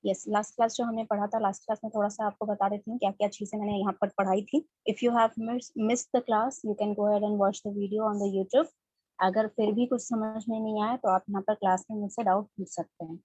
Yes, last class जो हमने पढ़ा था, लास्ट क्लास में थोड़ा सा आपको बता देती हूँ क्या क्या चीजें मैंने यहाँ पर पढ़ाई थी। If you have missed the class you can go ahead and watch the video on the YouTube. अगर फिर भी कुछ समझ में नहीं आया तो आप यहाँ पर क्लास में मुझसे डाउट पूछ सकते हैं।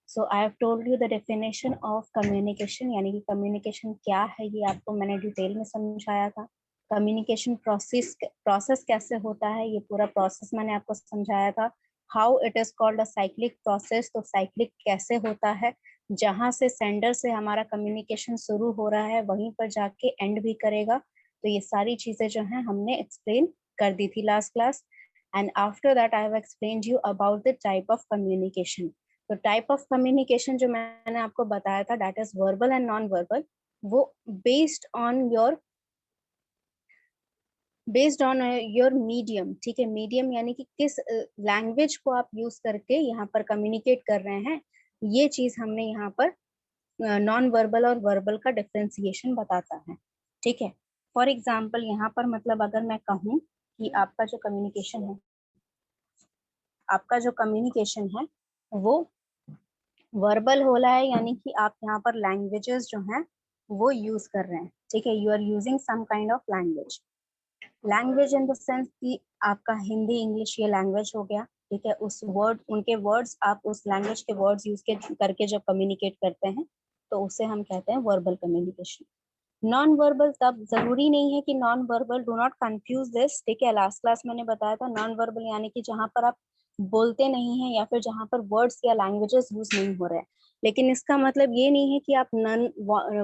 So I have told you the definition of communication, यानी कि कम्युनिकेशन क्या है ये आपको मैंने डिटेल में समझाया था। कम्युनिकेशन प्रोसेस कैसे होता है ये पूरा प्रोसेस मैंने आपको समझाया था। How it is called a cyclic process, तो साइक्लिक कैसे होता है, जहां से सेंडर से हमारा कम्युनिकेशन शुरू हो रहा है वहीं पर जाके एंड भी करेगा। तो ये सारी चीजें जो हैं हमने एक्सप्लेन कर दी थी last class. And after that I have explained you about the type of communication. तो टाइप ऑफ कम्युनिकेशन जो मैंने आपको बताया था that is verbal and non verbal. वो बेस्ड ऑन योर मीडियम, ठीक है। मीडियम यानी कि किस लैंग्वेज को आप यूज करके यहाँ पर कम्युनिकेट कर रहे हैं, ये चीज हमने यहाँ पर नॉन वर्बल और वर्बल का डिफ्रेंसिएशन बताता है, ठीक है। फॉर एग्जाम्पल यहाँ पर मतलब अगर मैं कहूँ कि आपका जो कम्युनिकेशन है वो वर्बल हो रहा है, यानी कि आप यहाँ पर लैंग्वेजेस जो हैं वो यूज कर रहे हैं, ठीक है। You are using some kind of language. Language in the sense कि आपका हिंदी इंग्लिश ये लैंग्वेज हो गया, ठीक है। उनके वर्ड्स आप उस लैंग्वेज के वर्ड्स यूज करके जब कम्युनिकेट करते हैं तो उसे हम कहते हैं वर्बल कम्युनिकेशन। नॉन वर्बल तब जरूरी नहीं है कि non verbal, do not confuse this, ठीक है। लास्ट क्लास मैंने बताया था नॉन वर्बल यानी कि जहां पर आप बोलते नहीं हैं या फिर जहां पर वर्ड्स या लैंग्वेजेस यूज नहीं हो रहे हैं। लेकिन इसका मतलब ये नहीं है कि आप नॉन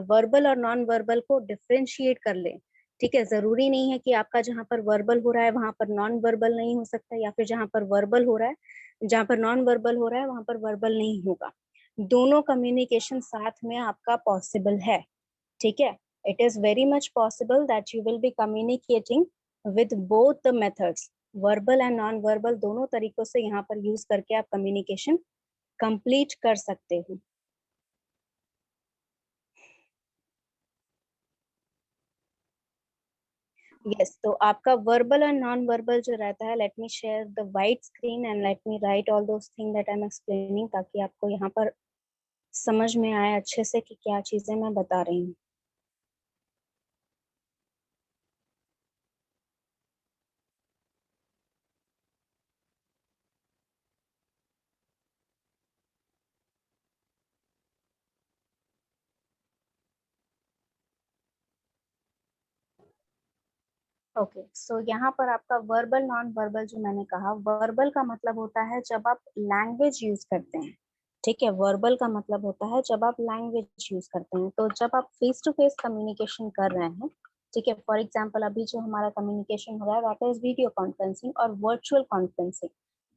वर्बल और नॉन वर्बल को डिफ्रेंशिएट कर लें, ठीक है। जरूरी नहीं है कि आपका जहां पर वर्बल हो रहा है वहां पर नॉन वर्बल नहीं हो सकता, या फिर जहां पर वर्बल हो रहा है, जहां पर नॉन वर्बल हो रहा है वहां पर वर्बल नहीं होगा। दोनों कम्युनिकेशन साथ में आपका पॉसिबल है, ठीक है। It is very much possible that you will be communicating with both the methods, verbal and non-verbal, दोनों तरीकों से यहाँ पर यूज करके आप कम्युनिकेशन कंप्लीट कर सकते हो। यस, तो आपका वर्बल और नॉन वर्बल जो रहता है, let me share the white screen and let me right all those thing that I am explaining, ताकि आपको यहाँ पर समझ में आए अच्छे से कि क्या चीजें मैं बता रही हूँ। ओके, सो यहाँ पर आपका वर्बल नॉन वर्बल जो मैंने कहा, वर्बल का मतलब होता है जब आप लैंग्वेज यूज करते हैं, ठीक है। वर्बल का मतलब होता है जब आप लैंग्वेज यूज करते हैं। तो जब आप फेस टू फेस कम्युनिकेशन कर रहे हैं, ठीक है। फॉर एग्जाम्पल अभी जो हमारा कम्युनिकेशन हो रहा है दैट इज वीडियो कॉन्फ्रेंसिंग और वर्चुअल कॉन्फ्रेंसिंग,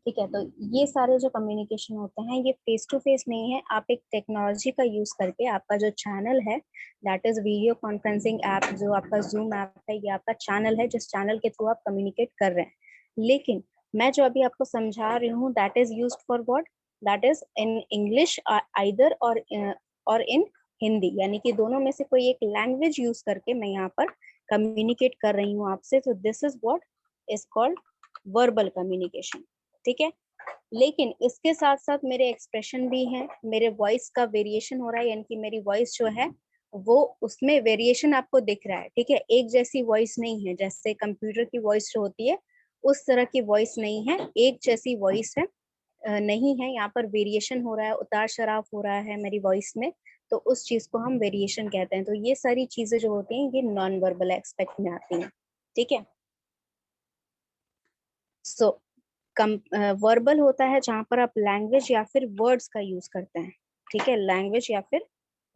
ठीक है। तो ये सारे जो कम्युनिकेशन होते हैं ये फेस टू फेस नहीं है, आप एक टेक्नोलॉजी का यूज करके आपका जो चैनल है that is video conferencing app, जो आपका जूम ऐप है, ये आपका चैनल है जिस चैनल के थ्रू आप कम्युनिकेट कर रहे हैं। लेकिन मैं जो अभी आपको समझा रही हूँ that is used for what, that is in English either और इन हिंदी, यानी कि दोनों में से कोई एक लैंग्वेज यूज करके मैं यहाँ पर कम्युनिकेट कर रही हूँ आपसे। तो this is what is called verbal communication, ठीक है। लेकिन इसके साथ साथ मेरे एक्सप्रेशन भी हैं, मेरे वॉइस का वेरिएशन हो रहा है, यानी कि मेरी वॉइस जो है वो उसमें वेरिएशन आपको दिख रहा है, ठीक है। एक जैसी वॉइस नहीं है, जैसे कंप्यूटर की वॉइस जो होती है उस तरह की वॉइस नहीं है, एक जैसी वॉइस है नहीं है। यहाँ पर वेरिएशन हो रहा है, उतार चढ़ाव हो रहा है मेरी वॉइस में, तो उस चीज को हम वेरिएशन कहते हैं। तो ये सारी चीजें जो होती हैं ये नॉन वर्बल एस्पेक्ट में आती हैं, ठीक है। सो वर्बल होता है जहां पर आप लैंग्वेज या फिर वर्ड्स का यूज करते हैं, ठीक है। लैंग्वेज या फिर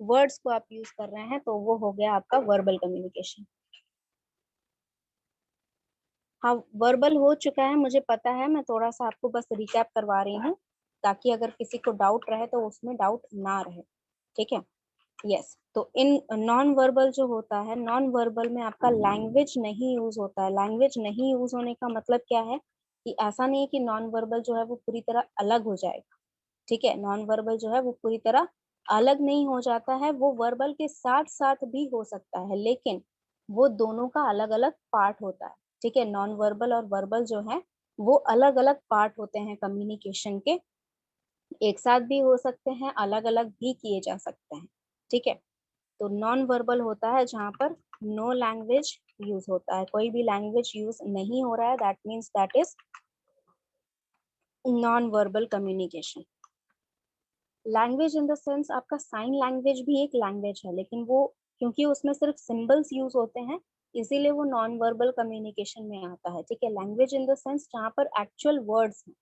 वर्ड्स को आप यूज कर रहे हैं तो वो हो गया आपका वर्बल कम्युनिकेशन। हाँ, वर्बल हो चुका है मुझे पता है, मैं थोड़ा सा आपको बस रिकैप करवा रही हूँ ताकि अगर किसी को डाउट रहे तो उसमें डाउट ना रहे, ठीक है। यस, तो इन नॉन वर्बल जो होता है, नॉन वर्बल में आपका लैंग्वेज नहीं यूज होता है। लैंग्वेज नहीं यूज होने का मतलब क्या है कि ऐसा नहीं है कि नॉन वर्बल जो है वो पूरी तरह अलग हो जाएगा, ठीक है। नॉन वर्बल जो है वो पूरी तरह अलग नहीं हो जाता है, वो वर्बल के साथ साथ भी हो सकता है, लेकिन वो दोनों का अलग अलग पार्ट होता है, ठीक है। नॉन वर्बल और वर्बल जो है वो अलग अलग पार्ट होते हैं कम्युनिकेशन के, एक साथ भी हो सकते हैं, अलग अलग भी किए जा सकते हैं, ठीक है। तो नॉन वर्बल होता है जहाँ पर नो लैंग्वेज यूज होता है, कोई भी लैंग्वेज यूज नहीं हो रहा है, that means that is non verbal communication. Language in the sense आपका साइन लैंग्वेज भी एक लैंग्वेज है, लेकिन वो क्योंकि उसमें सिर्फ सिंबल्स यूज होते हैं, इसीलिए वो नॉन वर्बल कम्युनिकेशन में आता है, ठीक है। लैंग्वेज इन द सेंस जहाँ पर एक्चुअल वर्ड्स हैं,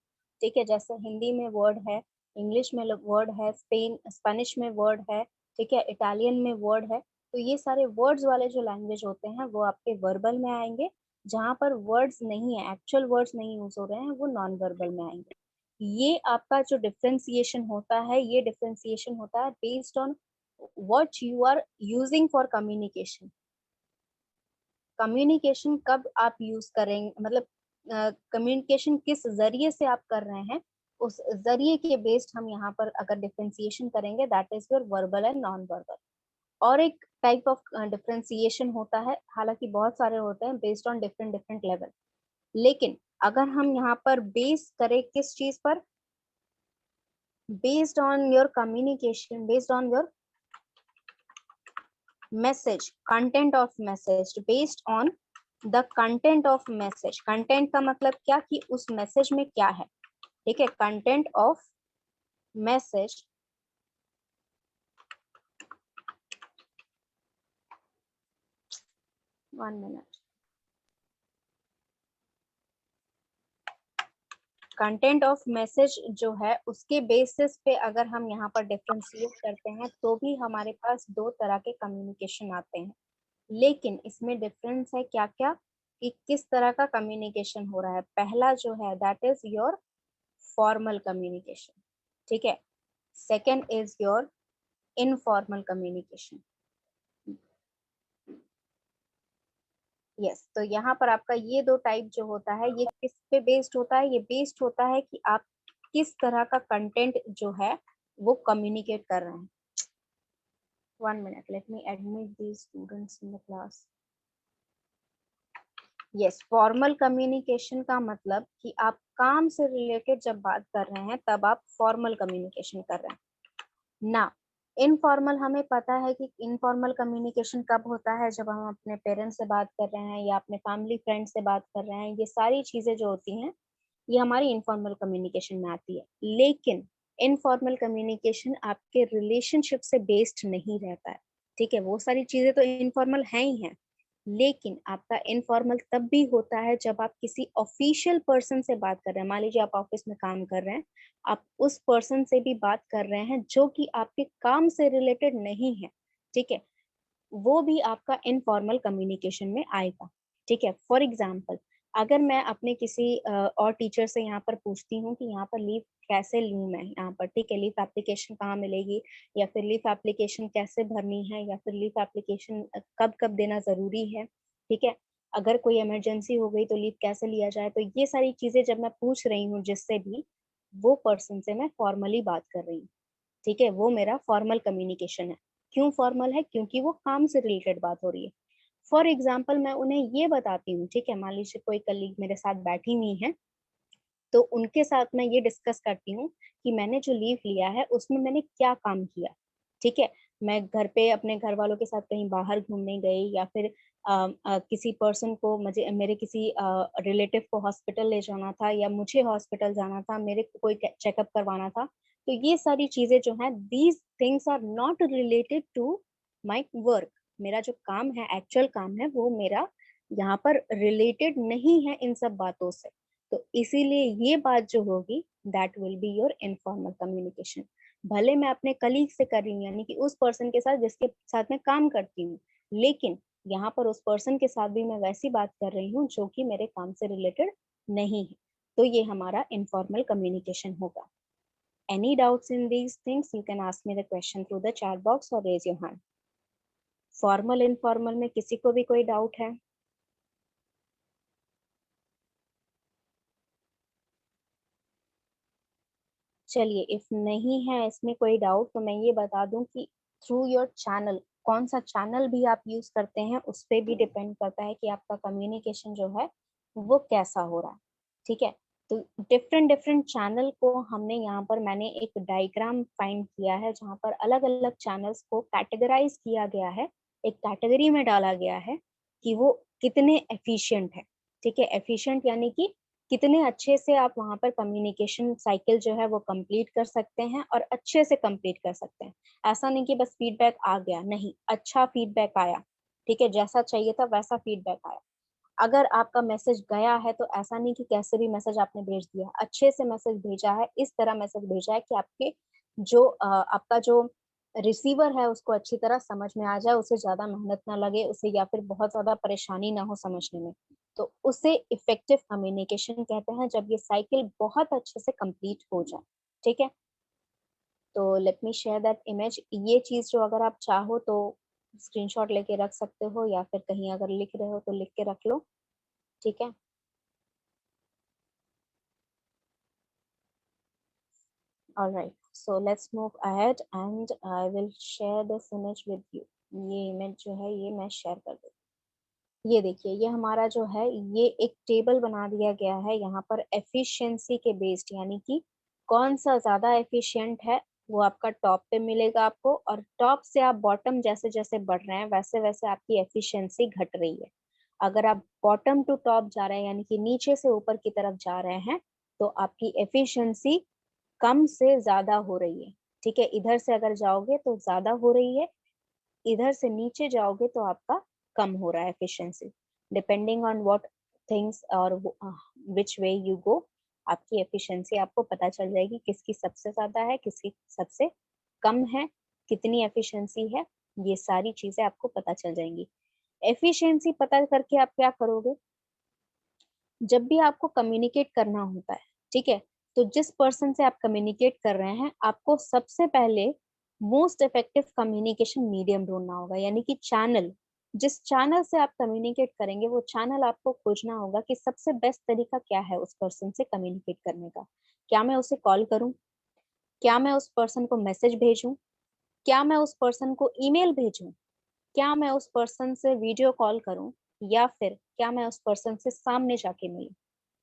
ठीक है, जैसे हिंदी में वर्ड है, इंग्लिश में वर्ड है, स्पेनिश में वर्ड है, ठीक है, इटालियन में वर्ड है। तो ये सारे वर्ड्स वाले जो लैंग्वेज होते हैं वो आपके वर्बल में आएंगे। जहाँ पर वर्ड्स नहीं है, एक्चुअल वर्ड्स नहीं यूज हो रहे हैं, वो नॉन वर्बल में आएंगे। ये आपका जो डिफरेंशिएशन होता है, ये डिफरेंशिएशन होता है based on what you are using for communication. Communication कब आप यूज करेंगे, मतलब कम्युनिकेशन किस जरिए से आप कर रहे हैं, उस जरिए के बेस्ड हम यहाँ पर अगर डिफरेंशिएशन करेंगे, that is your verbal and non verbal. और एक टाइप ऑफ डिफरेंशिएशन होता है, हालांकि बहुत सारे होते हैं based on different different level, लेकिन अगर हम यहाँ पर बेस करें किस चीज पर, based on your communication, based on your message, content of message, based on the content of message। content का मतलब क्या, कि उस मैसेज में क्या है, ठीक है। content of message, one minute, content of message जो है उसके बेसिस पे अगर हम यहाँ पर डिफ्रेंशिएट करते हैं तो भी हमारे पास दो तरह के कम्युनिकेशन आते हैं, लेकिन इसमें डिफरेंस है क्या क्या, कि किस तरह का कम्युनिकेशन हो रहा है। पहला जो है that is your formal communication, ठीक है। Second is your informal communication. Yes, तो यहाँ पर आपका ये दो टाइप जो होता है, ये किस पे बेस्ड होता है, ये बेस्ड होता है कि आप किस तरह का कंटेंट जो है वो कम्युनिकेट कर रहे हैं। 1 minute, let me admit these students in the class। Yes, formal communication का मतलब कि आप काम से रिलेटेड जब बात कर रहे हैं तब आप फॉर्मल कम्युनिकेशन कर रहे हैं ना। इनफॉर्मल हमें पता है कि इनफॉर्मल कम्युनिकेशन कब होता है, जब हम अपने पेरेंट्स से बात कर रहे हैं या अपने फैमिली फ्रेंड से बात कर रहे हैं। ये सारी चीजें जो होती हैं ये हमारी इनफॉर्मल कम्युनिकेशन में आती है, लेकिन इनफॉर्मल कम्युनिकेशन आपके रिलेशनशिप से बेस्ड नहीं रहता है, ठीक है। वो सारी चीजें तो इनफॉर्मल हैं ही हैं, लेकिन आपका इनफॉर्मल तब भी होता है जब आप किसी ऑफिशियल पर्सन से बात कर रहे हैं। मान लीजिए आप ऑफिस में काम कर रहे हैं, आप उस पर्सन से भी बात कर रहे हैं जो कि आपके काम से रिलेटेड नहीं है, ठीक है, वो भी आपका इनफॉर्मल कम्युनिकेशन में आएगा, ठीक है। फॉर एग्जाम्पल, अगर मैं अपने किसी और टीचर से यहाँ पर पूछती हूँ कि यहाँ पर लीव कैसे लूँ मैं यहाँ पर, ठीक है, लीव एप्लीकेशन कहाँ मिलेगी, या फिर लीव एप्लीकेशन कैसे भरनी है, या फिर लीव एप्लीकेशन कब कब देना जरूरी है, ठीक है, अगर कोई इमरजेंसी हो गई तो लीव कैसे लिया जाए। तो ये सारी चीजें जब मैं पूछ रही हूँ जिससे भी, वो पर्सन से मैं फॉर्मली बात कर रही हूँ, ठीक है, वो मेरा फॉर्मल कम्युनिकेशन है। क्यों फॉर्मल है, क्योंकि वो काम से रिलेटेड बात हो रही है। फॉर एग्जाम्पल, मैं उन्हें ये बताती हूँ, ठीक है, मान लीजिए कोई कलीग मेरे साथ बैठी हुई है, तो उनके साथ मैं ये डिस्कस करती हूँ कि मैंने जो लीव लिया है उसमें मैंने क्या काम किया, ठीक है। मैं घर पे अपने घर वालों के साथ कहीं बाहर घूमने गई, या फिर किसी पर्सन को, मुझे मेरे किसी रिलेटिव को हॉस्पिटल ले जाना था, या मुझे हॉस्पिटल जाना था, मेरे को कोई चेकअप करवाना था। तो ये सारी चीजें जो हैं, these things are not related to my work. मेरा जो काम है, एक्चुअल काम है, वो मेरा यहाँ पर रिलेटेड नहीं है इन सब बातों से। तो इसीलिए ये बात जो होगी, that will be your informal communication. भले मैं अपने कलीग से कर रही हूँ, यानी कि उस पर्सन के साथ जिसके साथ मैं काम करती हूँ, लेकिन यहाँ पर उस पर्सन के साथ भी मैं वैसी बात कर रही हूँ जो कि मेरे काम से रिलेटेड नहीं है। तो ये हमारा इनफॉर्मल कम्युनिकेशन होगा। Any doubts in these things, you can ask me the question through the chat box और raise your hand. Formal informal में किसी को भी कोई डाउट है? चलिए, इफ नहीं है इसमें कोई डाउट, तो मैं ये बता दूं कि थ्रू योर चैनल, कौन सा चैनल भी आप यूज करते हैं उस पर भी डिपेंड करता है कि आपका कम्युनिकेशन जो है वो कैसा हो रहा है, ठीक है। तो डिफरेंट डिफरेंट चैनल को हमने यहाँ पर मैंने एक डायग्राम फाइंड किया है जहाँ पर अलग अलग चैनल्स को कैटेगराइज किया गया है, एक कैटेगरी में डाला गया है कि वो कितने एफिशिएंट है। ठीक है, एफिशिएंट यानी कि कितने अच्छे से आप वहाँ पर कम्युनिकेशन साइकिल जो है वो कंप्लीट कर सकते हैं और अच्छे से कंप्लीट कर सकते हैं। ऐसा नहीं कि बस फीडबैक आ गया, नहीं, अच्छा फीडबैक आया। ठीक है, जैसा चाहिए था वैसा फीडबैक आया। अगर आपका मैसेज गया है तो ऐसा नहीं कि कैसे भी मैसेज आपने भेज दिया, अच्छे से मैसेज भेजा है, इस तरह मैसेज भेजा है कि आपके जो आपका जो रिसीवर है उसको अच्छी तरह समझ में आ जाए, उसे ज्यादा मेहनत ना लगे उसे, या फिर बहुत ज्यादा परेशानी ना हो समझने में। तो उसे इफेक्टिव कम्युनिकेशन कहते हैं, जब ये साइकिल बहुत अच्छे से कंप्लीट हो जाए। ठीक है, तो let me share that image. ये चीज जो अगर आप चाहो तो स्क्रीनशॉट लेके रख सकते हो, या फिर कहीं अगर लिख रहे हो तो लिख के रख लो। ठीक है, all right, so let's move ahead and I will share this image with you। ये इमेज जो है ये मैं शेयर कर दूँ। ये देखिए, ये हमारा जो है ये एक टेबल बना दिया गया है यहाँ पर एफिशिएंसी के बेस्ड, यानी कि कौन सा ज्यादा एफिशिएंट है वो आपका टॉप पे मिलेगा आपको, और टॉप से आप बॉटम जैसे जैसे बढ़ रहे हैं वैसे वैसे आपकी एफिशिएंसी घट रही है। अगर आप बॉटम टू टॉप जा रहे हैं यानी कि नीचे से ऊपर की तरफ जा रहे हैं तो आपकी एफिशिएंसी कम से ज्यादा हो रही है। ठीक है, इधर से अगर जाओगे तो ज्यादा हो रही है, इधर से नीचे जाओगे तो आपका कम हो रहा है efficiency. Depending on what things और विच वे यू गो, आपकी एफिशिएंसी आपको पता चल जाएगी किसकी सबसे ज्यादा है, किसकी सबसे कम है, कितनी एफिशिएंसी है। ये सारी चीजें आपको पता चल जाएंगी। एफिशिएंसी पता करके आप क्या करोगे, जब भी आपको कम्युनिकेट करना होता है, ठीक है, तो जिस पर्सन से आप कम्युनिकेट कर रहे हैं आपको सबसे पहले मोस्ट इफेक्टिव कम्युनिकेशन मीडियम ढूंढना होगा, यानी कि चैनल। जिस चैनल से आप कम्युनिकेट करेंगे वो चैनल आपको खोजना होगा कि सबसे बेस्ट तरीका क्या है उस पर्सन से कम्युनिकेट करने का। क्या मैं उसे कॉल करूं, क्या मैं उस पर्सन को मैसेज भेजूं, क्या मैं उस पर्सन को ईमेल भेजूं, क्या मैं उस पर्सन से वीडियो कॉल करूं, या फिर क्या मैं उस पर्सन से सामने जाके मिलूं।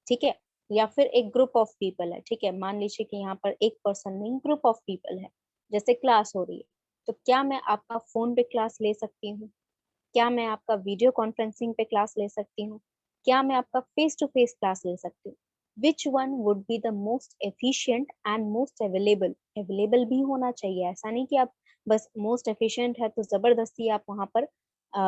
ठीक है, या फिर एक ग्रुप ऑफ पीपल है। ठीक है, मान लीजिए कि यहाँ पर एक पर्सन नहीं, ग्रुप ऑफ पीपल है, जैसे क्लास हो रही है, तो क्या मैं आपका फोन पे क्लास ले सकती हूँ, क्या मैं आपका वीडियो कॉन्फ्रेंसिंग पे क्लास ले सकती हूँ, क्या मैं आपका फेस टू फेस क्लास ले सकती हूँ। Which one would be the most efficient and most available. Available भी होना चाहिए, ऐसा नहीं कि आप बस मोस्ट एफिशिएंट है तो जबरदस्ती आप वहां पर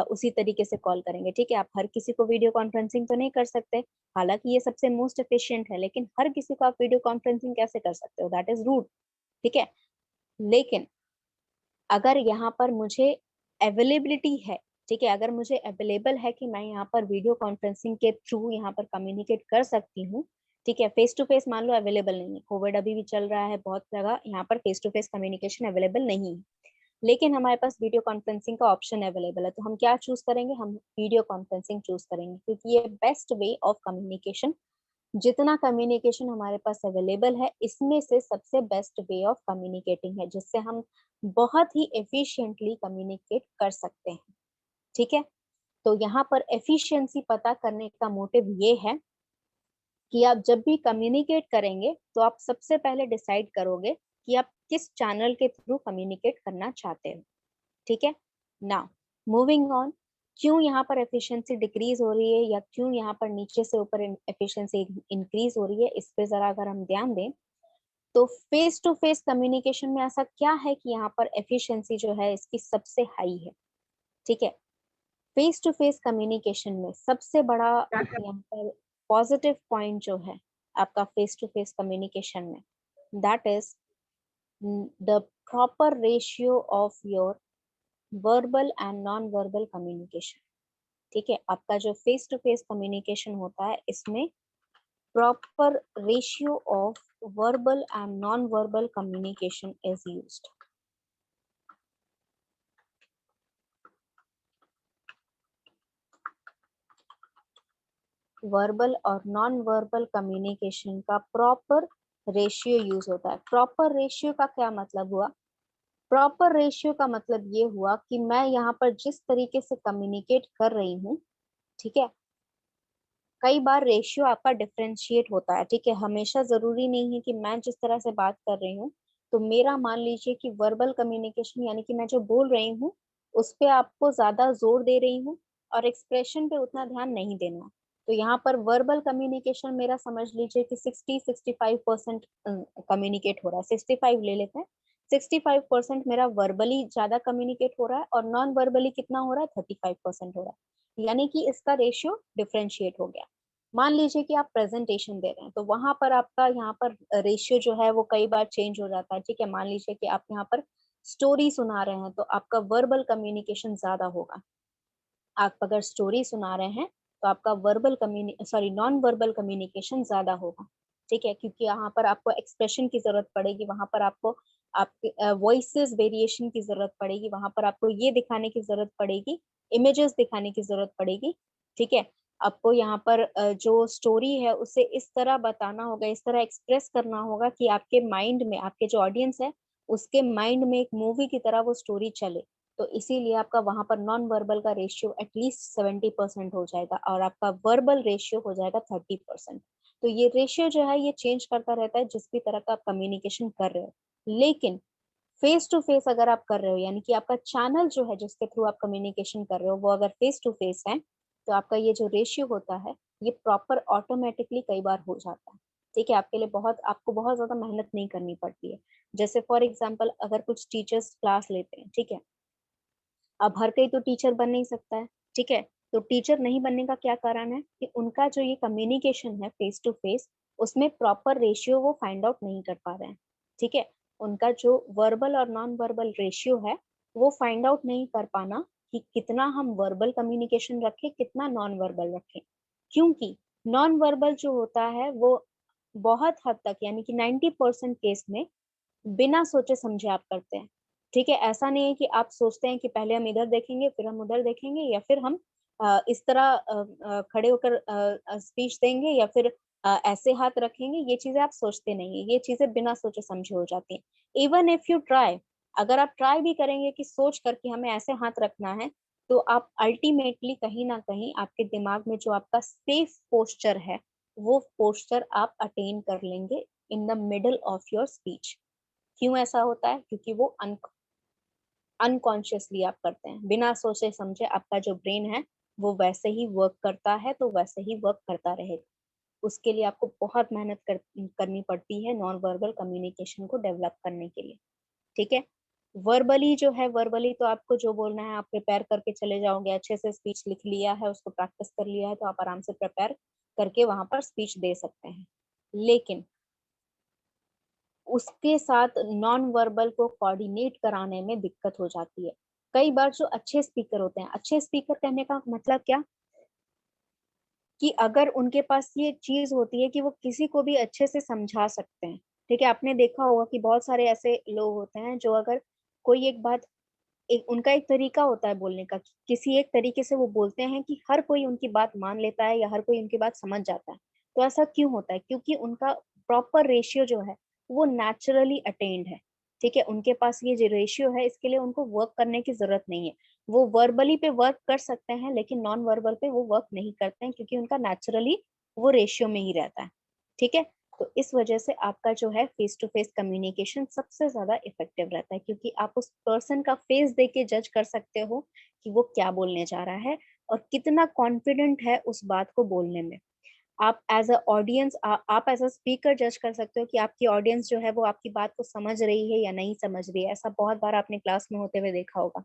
उसी तरीके से कॉल करेंगे। ठीक है, आप हर किसी को वीडियो कॉन्फ्रेंसिंग तो नहीं कर सकते, हालांकि ये सबसे मोस्ट एफिशिएंट है, लेकिन हर किसी को आप वीडियो कॉन्फ्रेंसिंग कैसे कर सकते हो, दैट इज रूड। ठीक है, लेकिन अगर यहाँ पर मुझे अवेलेबिलिटी है, ठीक है, अगर मुझे अवेलेबल है कि मैं यहाँ पर वीडियो कॉन्फ्रेंसिंग के थ्रू यहाँ पर कम्युनिकेट कर सकती हूँ। ठीक है, फेस टू फेस मान लो अवेलेबल नहीं है, कोविड अभी भी चल रहा है, बहुत जगह यहाँ पर face to face communication available नहीं है, लेकिन हमारे पास वीडियो कॉन्फ्रेंसिंग का ऑप्शन अवेलेबल है, तो हम क्या चूज करेंगे, हम वीडियो कॉन्फ्रेंसिंग चूज करेंगे, क्योंकि ये बेस्ट वे ऑफ कम्युनिकेशन। जितना कम्युनिकेशन हमारे पास अवेलेबल है इसमें से सबसे बेस्ट वे ऑफ कम्युनिकेटिंग है, जिससे हम बहुत ही एफिशिएंटली कम्युनिकेट कर सकते हैं। ठीक है, तो यहाँ पर एफिशिएंसी पता करने का मोटिव ये है कि आप जब भी कम्युनिकेट करेंगे तो आप सबसे पहले डिसाइड करोगे कि आप किस चैनल के थ्रू कम्युनिकेट करना चाहते हो। ठीक है, नाउ मूविंग ऑन, क्यों यहाँ पर एफिशिएंसी डिक्रीज हो रही है या क्यों यहाँ पर नीचे से ऊपर एफिशिएंसी इंक्रीज हो रही है, इस पे जरा अगर हम ध्यान दें तो फेस टू फेस कम्युनिकेशन में ऐसा क्या है कि यहाँ पर एफिशिएंसी जो है इसकी सबसे हाई है। ठीक है, फेस टू फेस कम्युनिकेशन में सबसे बड़ा यहाँ पर पॉजिटिव पॉइंट जो है आपका फेस टू फेस कम्युनिकेशन में, that is the proper ratio of your verbal and non verbal communication. ठीक है, आपका जो फेस टू फेस कम्युनिकेशन होता है इसमें proper ratio of verbal and non verbal communication is used. Verbal और non verbal communication का प्रॉपर रेशियो यूज होता है। प्रॉपर रेशियो का क्या मतलब हुआ, प्रॉपर रेशियो का मतलब ये हुआ कि मैं यहाँ पर जिस तरीके से कम्युनिकेट कर रही हूँ, ठीक है, कई बार रेशियो आपका डिफरेंशिएट होता है, ठीक है, हमेशा जरूरी नहीं है कि मैं जिस तरह से बात कर रही हूँ तो मेरा मान लीजिए कि वर्बल कम्युनिकेशन यानी कि मैं जो बोल रही हूँ उस पे आपको ज्यादा जोर दे रही हूँ और एक्सप्रेशन पे उतना ध्यान नहीं देना। तो यहाँ पर वर्बल कम्युनिकेशन मेरा समझ लीजिए कि 60-65% कम्युनिकेट हो रहा है, 65 ले लेते हैं। 65% मेरा वर्बली ज्यादा कम्युनिकेट हो रहा है और नॉन वर्बली कितना हो रहा है, 35% हो रहा है, यानी कि इसका रेशियो डिफरेंशिएट हो गया। मान लीजिए कि आप प्रेजेंटेशन दे रहे हैं तो वहां पर आपका यहाँ पर रेशियो जो है वो कई बार चेंज हो जाता है, ठीक है। मान लीजिए कि आप यहाँ पर स्टोरी सुना रहे हैं तो आपका वर्बल कम्युनिकेशन ज्यादा होगा। आप अगर स्टोरी सुना रहे हैं तो आपका नॉन वर्बल कम्युनिकेशन ज्यादा होगा, ठीक है, क्योंकि यहाँ पर आपको एक्सप्रेशन की जरूरत पड़ेगी, वहां पर आपको आपके वॉइसेस वेरिएशन की जरूरत पड़ेगी, वहां पर आपको ये दिखाने की जरूरत पड़ेगी, इमेजेस दिखाने की जरूरत पड़ेगी, ठीक है। आपको यहाँ पर जो स्टोरी है उसे इस तरह बताना होगा, इस तरह एक्सप्रेस करना होगा कि आपके माइंड में, आपके जो ऑडियंस है उसके माइंड में एक मूवी की तरह वो स्टोरी चले। तो इसीलिए आपका वहां पर नॉन वर्बल का रेशियो एटलीस्ट 70% हो जाएगा और आपका वर्बल रेशियो हो जाएगा 30%। तो ये रेशियो जो है ये चेंज करता रहता है जिस भी तरह का आप कम्युनिकेशन कर रहे हो। लेकिन फेस टू फेस अगर आप कर रहे हो यानी कि आपका चैनल जो है जिसके थ्रू आप कम्युनिकेशन कर रहे हो वो अगर फेस टू फेस है तो आपका ये जो रेशियो होता है ये प्रॉपर ऑटोमेटिकली कई बार हो जाता है, ठीक है। आपके लिए बहुत आपको बहुत ज्यादा मेहनत नहीं करनी पड़ती है। जैसे फॉर एग्जाम्पल अगर कुछ टीचर्स क्लास लेते हैं, ठीक है, अब हर कोई तो टीचर बन नहीं सकता है, ठीक है। तो टीचर नहीं बनने का क्या कारण है कि उनका जो ये कम्युनिकेशन है फेस टू फेस उसमें प्रॉपर रेशियो वो फाइंड आउट नहीं कर पा रहे हैं, ठीक है। उनका जो वर्बल और नॉन वर्बल रेशियो है वो फाइंड आउट नहीं कर पाना कि कितना हम वर्बल कम्युनिकेशन रखें कितना नॉन वर्बल रखें, क्योंकि नॉन वर्बल जो होता है वो बहुत हद तक यानी कि 90% केस में बिना सोचे समझे आप करते हैं, ठीक है। ऐसा नहीं है कि आप सोचते हैं कि पहले हम इधर देखेंगे फिर हम उधर देखेंगे या फिर हम इस तरह खड़े होकर स्पीच देंगे या फिर ऐसे हाथ रखेंगे, ये चीजें आप सोचते नहीं है, ये चीजें बिना सोचे समझे हो जाती हैं। इवन इफ यू ट्राई, अगर आप ट्राई भी करेंगे कि सोच करके हमें ऐसे हाथ रखना है तो आप अल्टीमेटली कहीं ना कहीं आपके दिमाग में जो आपका सेफ पोस्चर है वो पोस्चर आप अटेन कर लेंगे in the middle of your speech. क्यों ऐसा होता है, क्योंकि वो अनकॉन्शियसली आप करते हैं, बिना सोचे समझे आपका जो ब्रेन है वो वैसे ही वर्क करता है तो वैसे ही वर्क करता रहेगा। उसके लिए आपको बहुत मेहनत करनी पड़ती है नॉन वर्बल कम्युनिकेशन को डेवलप करने के लिए, ठीक है। वर्बली जो है, वर्बली तो आपको जो बोलना है आप प्रिपेयर करके चले जाओगे, अच्छे से स्पीच लिख लिया है उसको प्रैक्टिस कर लिया है तो आप आराम से प्रिपेयर करके वहां पर स्पीच दे सकते हैं। लेकिन उसके साथ नॉन वर्बल को कोऑर्डिनेट कराने में दिक्कत हो जाती है। कई बार जो अच्छे स्पीकर होते हैं, अच्छे स्पीकर कहने का मतलब क्या, कि अगर उनके पास ये चीज होती है कि वो किसी को भी अच्छे से समझा सकते हैं, ठीक है। आपने देखा होगा कि बहुत सारे ऐसे लोग होते हैं जो अगर कोई एक बात, उनका एक तरीका होता है बोलने का, किसी एक तरीके से वो बोलते हैं कि हर कोई उनकी बात मान लेता है या हर कोई उनकी बात समझ जाता है। तो ऐसा क्यों होता है, क्योंकि उनका प्रॉपर रेशियो जो है वो नेचुरली अटेन्ड है, ठीक है। उनके पास ये जो रेशियो है इसके लिए उनको वर्क करने की जरूरत नहीं है। वो वर्बली पे वर्क कर सकते हैं लेकिन नॉन वर्बल पे वो वर्क नहीं करते हैं क्योंकि उनका नेचुरली वो रेशियो में ही रहता है, ठीक है। तो इस वजह से आपका जो है फेस टू फेस कम्युनिकेशन सबसे ज्यादा इफेक्टिव रहता है, क्योंकि आप उस पर्सन का फेस देख के जज कर सकते हो कि वो क्या बोलने जा रहा है और कितना कॉन्फिडेंट है उस बात को बोलने में। आप एज अ ऑडियंस, आप एज अ स्पीकर जज कर सकते हो कि आपकी ऑडियंस जो है वो आपकी बात को समझ रही है या नहीं समझ रही है। ऐसा बहुत बार आपने क्लास में होते हुए देखा होगा।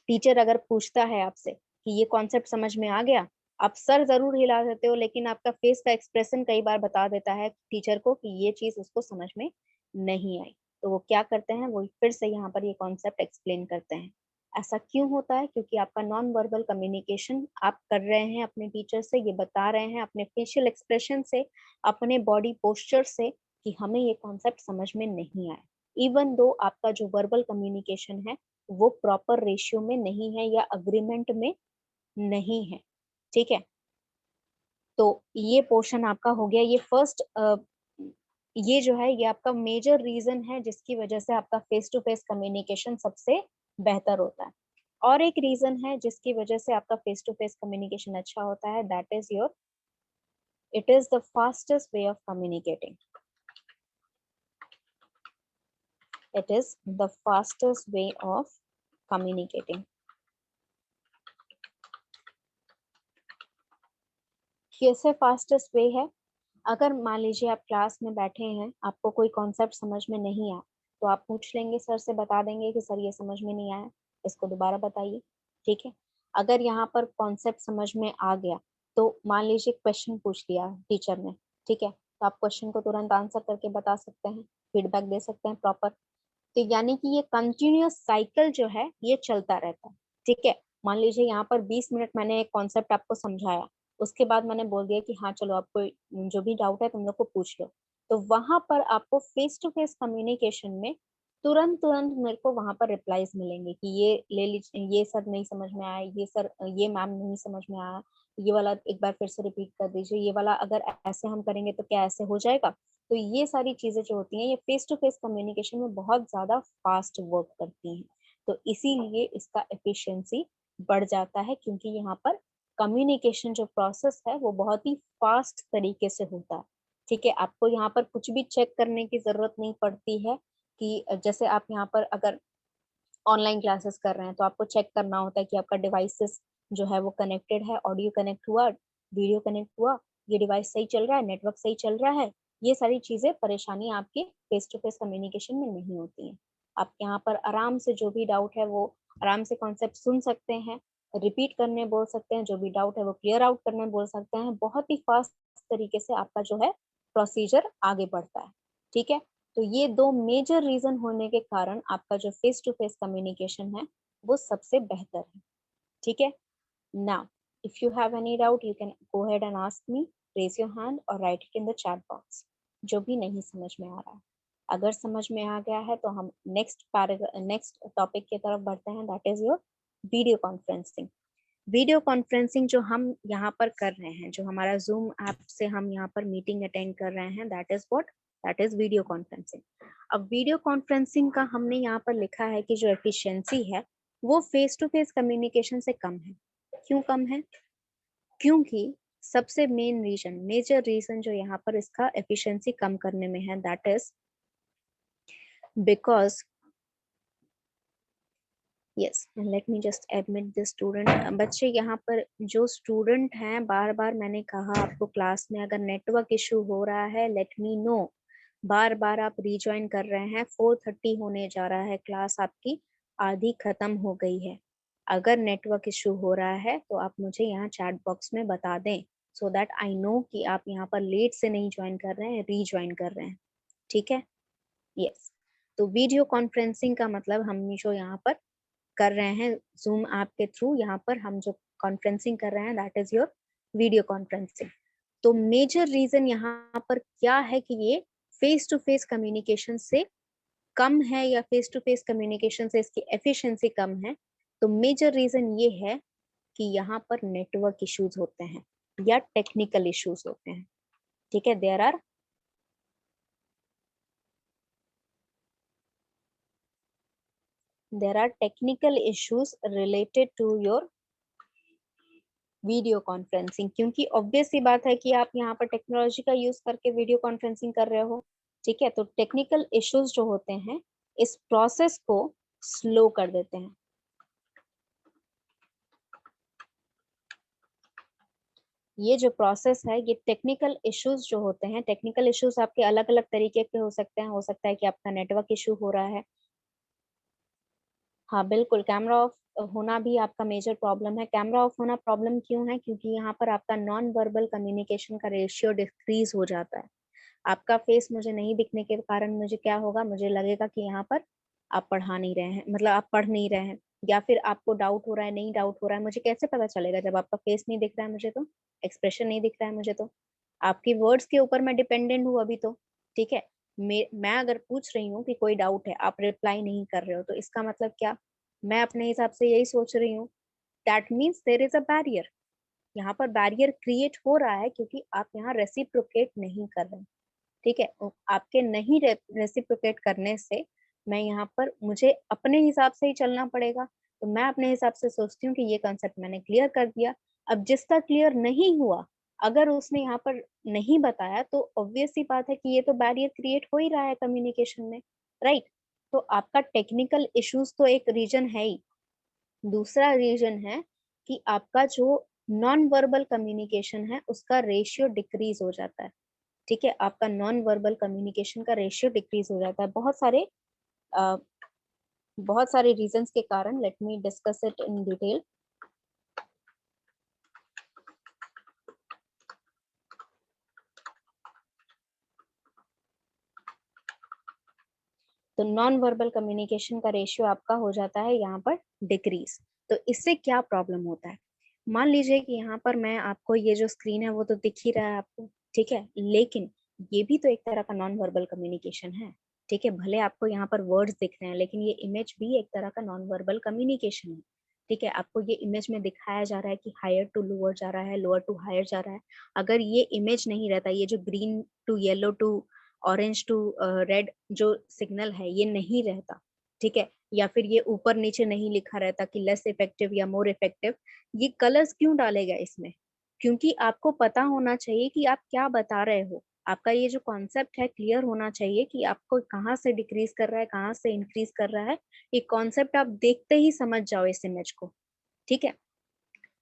टीचर अगर पूछता है आपसे कि ये कॉन्सेप्ट समझ में आ गया, आप सर जरूर हिला देते हो लेकिन आपका फेस का एक्सप्रेशन कई बार बता देता है टीचर को कि ये चीज उसको समझ में नहीं आई। तो वो क्या करते हैं, वो फिर से यहाँ पर ये कॉन्सेप्ट एक्सप्लेन करते हैं। ऐसा क्यों होता है, क्योंकि आपका नॉन वर्बल कम्युनिकेशन आप कर रहे हैं अपने टीचर से, ये बता रहे हैं अपने फेशियल एक्सप्रेशन से, अपने बॉडी पोस्चर से कि हमें ये कॉन्सेप्ट समझ में नहीं आया, इवन दो आपका जो वर्बल कम्युनिकेशन है वो प्रॉपर रेशियो में नहीं है या अग्रीमेंट में नहीं है, ठीक है। तो ये पोर्शन आपका हो गया, ये फर्स्ट, ये जो है ये आपका मेजर रीजन है जिसकी वजह से आपका फेस टू फेस कम्युनिकेशन सबसे बेहतर होता है। और एक रीजन है जिसकी वजह से आपका फेस टू फेस कम्युनिकेशन अच्छा होता है, that is your It is the fastest way of communicating. It is the fastest way of communicating. कैसे फास्टेस्ट वे है? अगर मान लीजिए आप क्लास में बैठे हैं, आपको कोई कॉन्सेप्ट समझ में नहीं आया, तो आप पूछ लेंगे, सर से बता देंगे कि सर ये समझ में नहीं आया, इसको दोबारा बताइए, ठीक है। अगर यहाँ पर कॉन्सेप्ट समझ में आ गया, तो मान लीजिए क्वेश्चन पूछ लिया टीचर ने, ठीक है, तो आप क्वेश्चन को तुरंत आंसर करके बता सकते हैं, फीडबैक दे सकते हैं प्रॉपर। तो यानी कि ये कंटिन्यूअस साइकिल जो है ये चलता रहता है, ठीक है। मान लीजिए यहाँ पर 20 मिनट मैंने एक कॉन्सेप्ट आपको समझाया, उसके बाद मैंने बोल दिया कि हाँ चलो आपको जो भी डाउट है तुम लोग को पूछ लो, तो वहां पर आपको फेस टू फेस कम्युनिकेशन में तुरंत तुरंत मेरे को वहां पर रिप्लाईज मिलेंगे कि ये ले लीजिए, ये सर नहीं समझ में आया, ये सर, ये मैम नहीं समझ में आया, ये वाला एक बार फिर से रिपीट कर दीजिए, ये वाला अगर ऐसे हम करेंगे तो क्या ऐसे हो जाएगा। तो ये सारी चीजें जो होती हैं ये फेस टू फेस कम्युनिकेशन में बहुत ज्यादा फास्ट वर्क करती हैं, तो इसीलिए इसका एफिशिएंसी बढ़ जाता है, क्योंकि यहाँ पर कम्युनिकेशन जो प्रोसेस है वो बहुत ही फास्ट तरीके से होता है, ठीक है। आपको यहाँ पर कुछ भी चेक करने की जरूरत नहीं पड़ती है कि जैसे आप यहाँ पर अगर ऑनलाइन क्लासेस कर रहे हैं तो आपको चेक करना होता है कि आपका डिवाइसेस जो है वो कनेक्टेड है, ऑडियो कनेक्ट हुआ, वीडियो कनेक्ट हुआ, ये डिवाइस सही चल रहा है, नेटवर्क सही चल रहा है। ये सारी चीजें परेशानी आपके फेस टू फेस कम्युनिकेशन में नहीं होती है। आप यहाँ पर आराम से जो भी डाउट है वो आराम से कॉन्सेप्ट सुन सकते हैं, रिपीट करने बोल सकते हैं, जो भी डाउट है वो क्लियर आउट करने बोल सकते हैं। बहुत ही फास्ट तरीके से आपका जो है प्रोसीजर आगे बढ़ता है, ठीक है। तो ये दो मेजर रीजन होने के कारण आपका जो फेस टू फेस कम्युनिकेशन है वो सबसे बेहतर है, ठीक है। Now if you have any doubt you can go ahead and ask me, raise your hand और write it in the chat box, जो भी नहीं समझ में आ रहा है। अगर समझ में आ गया है तो हम नेक्स्ट टॉपिक की तरफ बढ़ते हैं, that is your video conferencing. Video conferencing जो हम यहाँ पर कर रहे हैं, जो हमारा जूम ऐप से हम यहाँ पर मीटिंग अटेंड कर रहे हैं, that is what, that is video conferencing. अब वीडियो कॉन्फ्रेंसिंग का हमने यहाँ पर लिखा है कि जो एफिशिएंसी है वो फेस टू फेस कम्युनिकेशन से कम है। क्यों कम है? क्योंकि सबसे मेजर रीजन जो यहाँ पर इसका एफिशिएंसी कम करने में है, that is because yes, let me just admit the student. बच्चे यहाँ पर जो स्टूडेंट हैं, बार बार मैंने कहा आपको क्लास में अगर नेटवर्क इशू हो रहा है लेट मी नो। बार बार आप रीज्वाइन कर रहे हैं, 4:30 होने जा रहा है, क्लास आपकी आधी खत्म हो गई है। अगर नेटवर्क इशू हो रहा है तो आप मुझे यहाँ चैट बॉक्स में बता दें, सो दैट आई नो कि आप यहाँ पर लेट से नहीं ज्वाइन कर रहे हैं, रीज्वाइन कर रहे हैं, ठीक है। यस, तो वीडियो कॉन्फ्रेंसिंग का मतलब हम जो यहाँ पर कर रहे हैं जूम ऐप के थ्रू, यहाँ पर हम जो कॉन्फ्रेंसिंग कर रहे हैं that is your video conferencing. तो मेजर रीजन यहाँ पर क्या है कि ये फेस टू फेस कम्युनिकेशन से कम है या फेस टू फेस कम्युनिकेशन से इसकी एफिशिएंसी कम है? तो मेजर रीजन ये है कि यहाँ पर नेटवर्क इश्यूज होते हैं या टेक्निकल इश्यूज होते हैं, ठीक है। there are technical issues related to your video conferencing, क्योंकि ऑब्वियस सी बात है कि आप यहाँ पर टेक्नोलॉजी का यूज करके वीडियो कॉन्फ्रेंसिंग कर रहे हो, ठीक है। तो टेक्निकल इश्यूज जो होते हैं इस प्रोसेस को स्लो कर देते हैं। ये जो प्रोसेस है, ये टेक्निकल इश्यूज जो होते हैं, टेक्निकल इश्यूज आपके अलग अलग तरीके के हो सकते हैं। हो सकता है कि आपका नेटवर्क इशू हो रहा है, हाँ बिल्कुल, कैमरा ऑफ होना भी आपका मेजर प्रॉब्लम है। कैमरा ऑफ होना प्रॉब्लम क्यों है? क्योंकि यहाँ पर आपका नॉन वर्बल कम्युनिकेशन का रेशियो डिक्रीज हो जाता है। आपका फेस मुझे नहीं दिखने के कारण मुझे क्या होगा, मुझे लगेगा कि यहाँ पर आप पढ़ा नहीं रहे हैं, मतलब आप पढ़ नहीं रहे हैं, या फिर आपको डाउट हो रहा है, नहीं डाउट हो रहा है। मुझे कैसे पता चलेगा जब आपका फेस नहीं दिख रहा है मुझे, तो एक्सप्रेशन नहीं दिख रहा है मुझे, तो आपकी वर्ड्स के ऊपर मैं डिपेंडेंट हूँ अभी तो, ठीक है। मैं अगर पूछ रही हूँ कि कोई डाउट है, आप रिप्लाई नहीं कर रहे हो, तो इसका मतलब क्या? मैं अपने हिसाब से यही सोच रही हूँ, that means there is a barrier. यहाँ पर बैरियर क्रिएट हो रहा है क्योंकि आप यहाँ रेसिप्रोकेट नहीं कर रहे, ठीक है। आपके नहीं रेसिप्रोकेट करने से मैं यहाँ पर, मुझे अपने हिसाब से ही चलना पड़ेगा। तो मैं अपने हिसाब से सोचती हूँ कि ये कॉन्सेप्ट मैंने क्लियर कर दिया। अब जिसका क्लियर नहीं हुआ अगर उसने यहाँ पर नहीं बताया तो ऑब्वियस सी बात है कि ये तो बैरियर क्रिएट हो ही रहा है कम्युनिकेशन में, राइट? तो आपका टेक्निकल इश्यूज तो एक रीजन है ही, दूसरा रीजन है कि आपका जो नॉन वर्बल कम्युनिकेशन है उसका रेशियो डिक्रीज हो जाता है। ठीक है, आपका नॉन वर्बल कम्युनिकेशन का रेशियो डिक्रीज हो जाता है अ, बहुत सारे रीजंस के कारण। Let me discuss it in detail. तो नॉन वर्बल कम्युनिकेशन का रेशियो आपका हो जाता है यहाँ पर डिक्रीज। तो इससे क्या प्रॉब्लम होता है? मान लीजिए कि यहाँ पर मैं आपको, ये जो स्क्रीन है वो तो दिख ही रहा है आपको, ठीक है, लेकिन ये भी तो एक तरह का नॉन वर्बल कम्युनिकेशन है। ठीक है, भले आपको यहाँ पर वर्ड्स दिख रहे हैं लेकिन ये इमेज भी एक तरह का नॉन वर्बल कम्युनिकेशन है। ठीक है, आपको ये इमेज में दिखाया जा रहा है कि हायर टू लोअर जा रहा है, लोअर टू हायर जा रहा है। अगर ये इमेज नहीं रहता, ये जो green to yellow to orange to red जो सिग्नल है ये नहीं रहता, ठीक है, या फिर ये ऊपर नीचे नहीं लिखा रहता कि लेस इफेक्टिव या मोर इफेक्टिव, ये कलर्स क्यों डाले गए इसमें? क्योंकि आपको पता होना चाहिए कि आप क्या बता रहे हो। आपका ये जो कॉन्सेप्ट है क्लियर होना चाहिए कि आपको कहाँ से डिक्रीज कर रहा है, कहाँ से इंक्रीज कर रहा है। ये कॉन्सेप्ट आप देखते ही समझ जाओ इस इमेज को, ठीक है।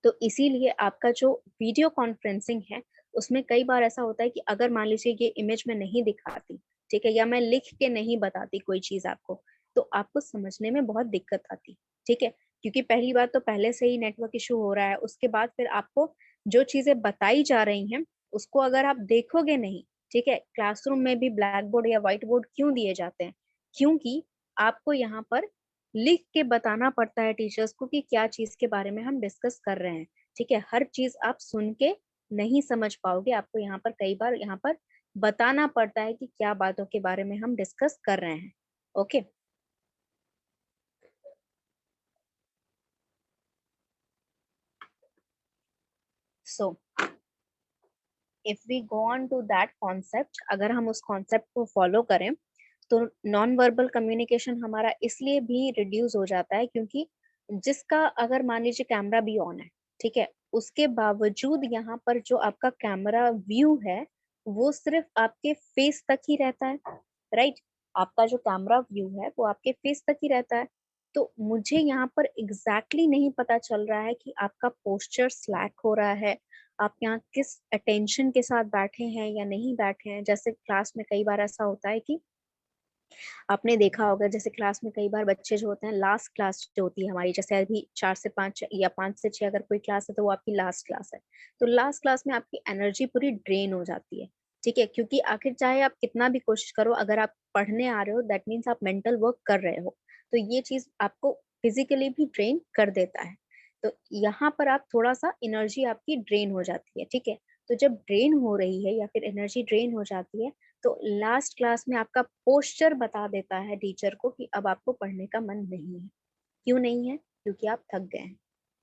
तो इसीलिए आपका जो वीडियो कॉन्फ्रेंसिंग है उसमें कई बार ऐसा होता है कि अगर मान लीजिए ये इमेज में नहीं दिखाती, ठीक है, या मैं लिख के नहीं बताती कोई चीज आपको, तो आपको समझने में बहुत दिक्कत आती, ठीक है। क्योंकि पहली बात तो पहले से ही नेटवर्क इशू हो रहा है, उसके बाद फिर आपको जो चीजें बताई जा रही हैं उसको अगर आप देखोगे नहीं, ठीक है। क्लासरूम में भी ब्लैक बोर्ड या व्हाइट बोर्ड क्यों दिए जाते हैं? क्योंकि आपको यहाँ पर लिख के बताना पड़ता है टीचर्स को कि क्या चीज के बारे में हम डिस्कस कर रहे हैं, ठीक है। हर चीज आप सुन के नहीं समझ पाओगे, आपको यहाँ पर कई बार यहाँ पर बताना पड़ता है कि क्या बातों के बारे में हम डिस्कस कर रहे हैं। Okay, so if we go on to that concept, अगर हम उस कॉन्सेप्ट को फॉलो करें तो नॉन वर्बल कम्युनिकेशन हमारा इसलिए भी रिड्यूस हो जाता है क्योंकि जिसका अगर मान लीजिए कैमरा भी ऑन है, ठीक है, उसके बावजूद यहाँ पर जो आपका कैमरा व्यू है वो सिर्फ आपके फेस तक ही रहता है, राइट? आपका जो कैमरा व्यू है वो आपके फेस तक ही रहता है। तो मुझे यहाँ पर एग्जैक्टली नहीं पता चल रहा है कि आपका पोस्चर स्लैक हो रहा है, आप यहाँ किस अटेंशन के साथ बैठे हैं या नहीं बैठे हैं। जैसे क्लास में कई बार ऐसा होता है कि आपने देखा होगा, जैसे क्लास में कई बार बच्चे जो होते हैं, लास्ट क्लास जो होती है हमारी, जैसे अभी 4 से 5 या 5 से 6 अगर कोई क्लास है तो वो आपकी लास्ट क्लास है। तो लास्ट क्लास में आपकी एनर्जी पूरी ड्रेन हो जाती है, ठीक है, क्योंकि आखिर चाहे आप कितना भी कोशिश करो, अगर आप पढ़ने आ रहे हो दैट मीन्स आप मेंटल वर्क कर रहे हो, तो ये चीज आपको फिजिकली भी ड्रेन कर देता है। तो यहाँ पर आप थोड़ा सा एनर्जी आपकी ड्रेन हो जाती है, ठीक है। तो जब ड्रेन हो रही है या फिर एनर्जी ड्रेन हो जाती है तो लास्ट क्लास में आपका पोस्चर बता देता है टीचर को कि अब आपको पढ़ने का मन नहीं है। क्यों नहीं है? क्योंकि आप थक गए हैं,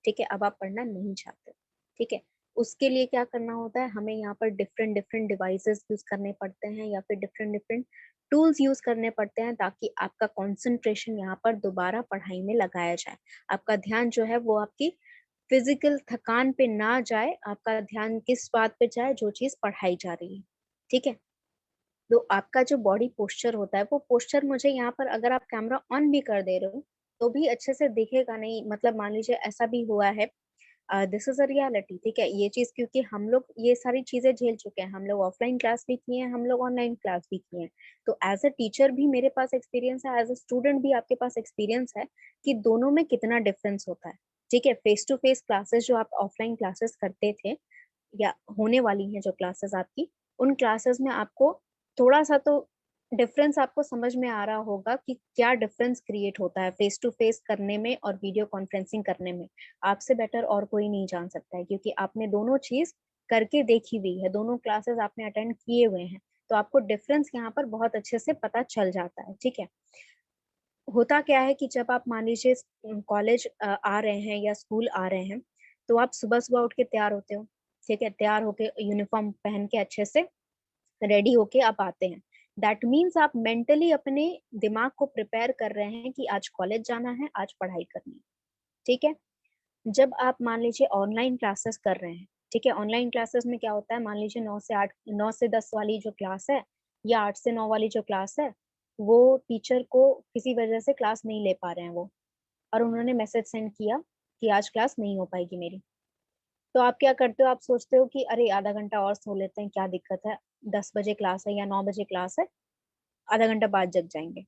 ठीक है, अब आप पढ़ना नहीं चाहते, ठीक है। उसके लिए क्या करना होता है, हमें यहाँ पर डिफरेंट डिफरेंट डिवाइसेस यूज करने पड़ते हैं या फिर डिफरेंट डिफरेंट टूल्स यूज करने पड़ते हैं ताकि आपका कंसंट्रेशन यहाँ पर दोबारा पढ़ाई में लगाया जाए। आपका ध्यान जो है वो आपकी फिजिकल थकान पे ना जाए, आपका ध्यान किस बात पे जाए, जो चीज पढ़ाई जा रही है, ठीक है। तो आपका जो बॉडी पोस्चर होता है वो पोस्चर मुझे यहाँ पर अगर आप कैमरा ऑन भी कर दे रहे हो तो भी अच्छे से दिखेगा नहीं। मतलब मान लीजिए ऐसा भी हुआ है, दिस इज अ रियलिटी, ठीक है, ये चीज क्योंकि हम लोग ये सारी चीजें झेल चुके हैं, हम लोग ऑफलाइन क्लास भी किए हैं, हम लोग ऑनलाइन क्लास भी किए हैं। तो एज अ टीचर भी मेरे पास एक्सपीरियंस है, एज अ स्टूडेंट भी आपके पास एक्सपीरियंस है कि दोनों में कितना डिफरेंस होता है, ठीक है। फेस टू फेस क्लासेस जो आप ऑफलाइन क्लासेस करते थे या होने वाली हैं जो क्लासेस आपकी, उन क्लासेस में आपको थोड़ा सा तो डिफरेंस आपको समझ में आ रहा होगा कि क्या डिफरेंस क्रिएट होता है फेस टू फेस करने में और वीडियो कॉन्फ्रेंसिंग करने में। आपसे बेटर और कोई नहीं जान सकता है क्योंकि आपने दोनों चीज करके देखी हुई है, दोनों क्लासेस आपने अटेंड किए हुए हैं। तो आपको डिफरेंस यहाँ पर बहुत अच्छे से पता चल जाता है, ठीक है। होता क्या है कि जब आप मान लीजिए कॉलेज आ रहे हैं या स्कूल आ रहे हैं तो आप सुबह सुबह उठ के तैयार होते हो, ठीक है, तैयार होके यूनिफॉर्म पहन के अच्छे से रेडी होके आप आते हैं। दैट मीन्स आप मेंटली अपने दिमाग को प्रिपेयर कर रहे हैं कि आज कॉलेज जाना है, आज पढ़ाई करनी है, ठीक है। जब आप मान लीजिए ऑनलाइन क्लासेस कर रहे हैं ठीक है, ऑनलाइन क्लासेस में क्या होता है, मान लीजिए 9 से 10 वाली जो क्लास है या 8 से 9 वाली जो क्लास है, वो टीचर को किसी वजह से क्लास नहीं ले पा रहे हैं वो, और उन्होंने मैसेज सेंड किया कि आज क्लास नहीं हो पाएगी मेरी। तो आप क्या करते हो, आप सोचते हो कि अरे आधा घंटा और सो लेते हैं, क्या दिक्कत है, 10 बजे क्लास है या 9 बजे क्लास है, आधा घंटा बाद जग जाएंगे।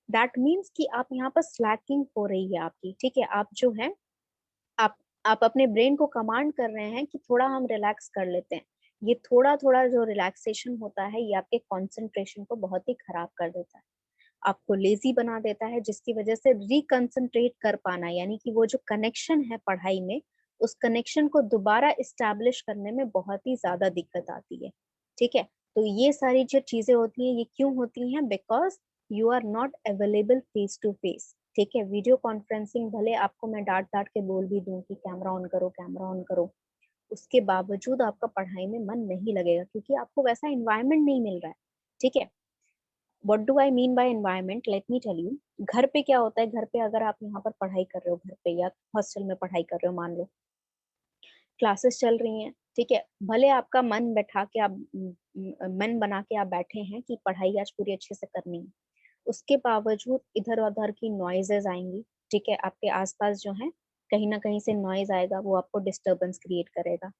दैट मीन्स कि आप यहाँ पर स्लैकिंग हो रही है आपकी, ठीक है, आप जो है आप आप अपने ब्रेन को कमांड कर रहे हैं कि थोड़ा हम रिलैक्स कर लेते हैं। ये थोड़ा थोड़ा जो रिलैक्सेशन होता है ये आपके कंसंट्रेशन को बहुत ही खराब कर देता है, आपको लेजी बना देता है, जिसकी वजह से रिकंसंट्रेट कर पाना, यानी कि वो जो कनेक्शन है पढ़ाई में, उस कनेक्शन को दोबारा इस्टेब्लिश करने में बहुत ही ज्यादा दिक्कत आती है। ठीक है, तो ये सारी जो चीजें होती हैं ये क्यों होती हैं, because you are not available face to face. ठीक है, वीडियो कॉन्फ्रेंसिंग भले आपको मैं डांट डांट के बोल भी दूं कि कैमरा ऑन करो, कैमरा ऑन करो, उसके बावजूद आपका पढ़ाई में मन नहीं लगेगा, क्योंकि आपको वैसा एनवायरनमेंट नहीं मिल रहा है। ठीक है, what do I mean by environment, let me tell you. घर पे क्या होता है, घर पे अगर आप यहाँ पर पढ़ाई कर रहे हो, घर पे या हॉस्टल में पढ़ाई कर रहे हो, मान लो क्लासेस चल रही हैं, ठीक है, भले आपका मन बैठा के आप मन बना के आप बैठे हैं कि पढ़ाई आज पूरी अच्छे से करनी है, उसके बावजूद इधर उधर की नॉइजेज आएंगी। ठीक है, आपके आसपास जो है कहीं ना कहीं से नॉइज आएगा, वो आपको डिस्टरबेंस क्रिएट करेगा।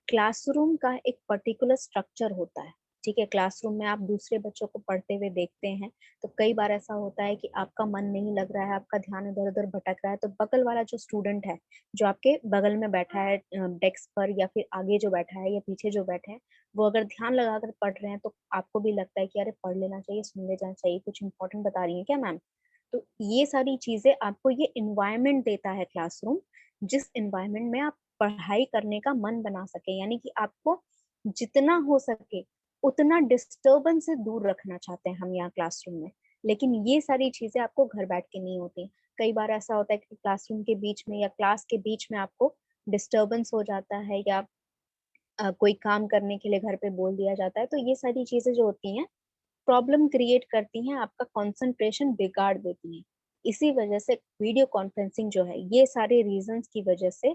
क्लासरूम का एक पर्टिकुलर स्ट्रक्चर होता है। ठीक है, क्लासरूम में आप दूसरे बच्चों को पढ़ते हुए देखते हैं, तो कई बार ऐसा होता है कि आपका मन नहीं लग रहा है, आपका ध्यान इधर उधर भटक रहा है, तो बगल वाला जो स्टूडेंट है, जो आपके बगल में बैठा है डेस्क पर, या फिर आगे जो बैठा है या पीछे जो बैठे हैं, वो अगर ध्यान लगाकर पढ़ रहे हैं तो आपको भी लगता है कि अरे पढ़ लेना चाहिए, सुन ले जाना चाहिए, कुछ इंपॉर्टेंट बता रही है क्या मैम। तो ये सारी चीजें आपको ये इन्वायरमेंट देता है क्लासरूम, जिस इन्वायरमेंट में आप पढ़ाई करने का मन बना सके, यानी कि आपको जितना हो सके उतना डिस्टरबेंस से दूर रखना चाहते हैं हम यहाँ क्लासरूम में। लेकिन ये सारी चीजें आपको घर बैठ के नहीं होती। कई बार ऐसा होता है कि क्लासरूम के बीच में या क्लास के बीच में आपको डिस्टरबेंस हो जाता है, या कोई काम करने के लिए घर पे बोल दिया जाता है, तो ये सारी चीजें जो होती हैं प्रॉब्लम क्रिएट करती हैं, आपका कंसंट्रेशन बिगाड़ देती हैं। इसी वजह से वीडियो कॉन्फ्रेंसिंग जो है, ये सारे रीजंस की वजह से,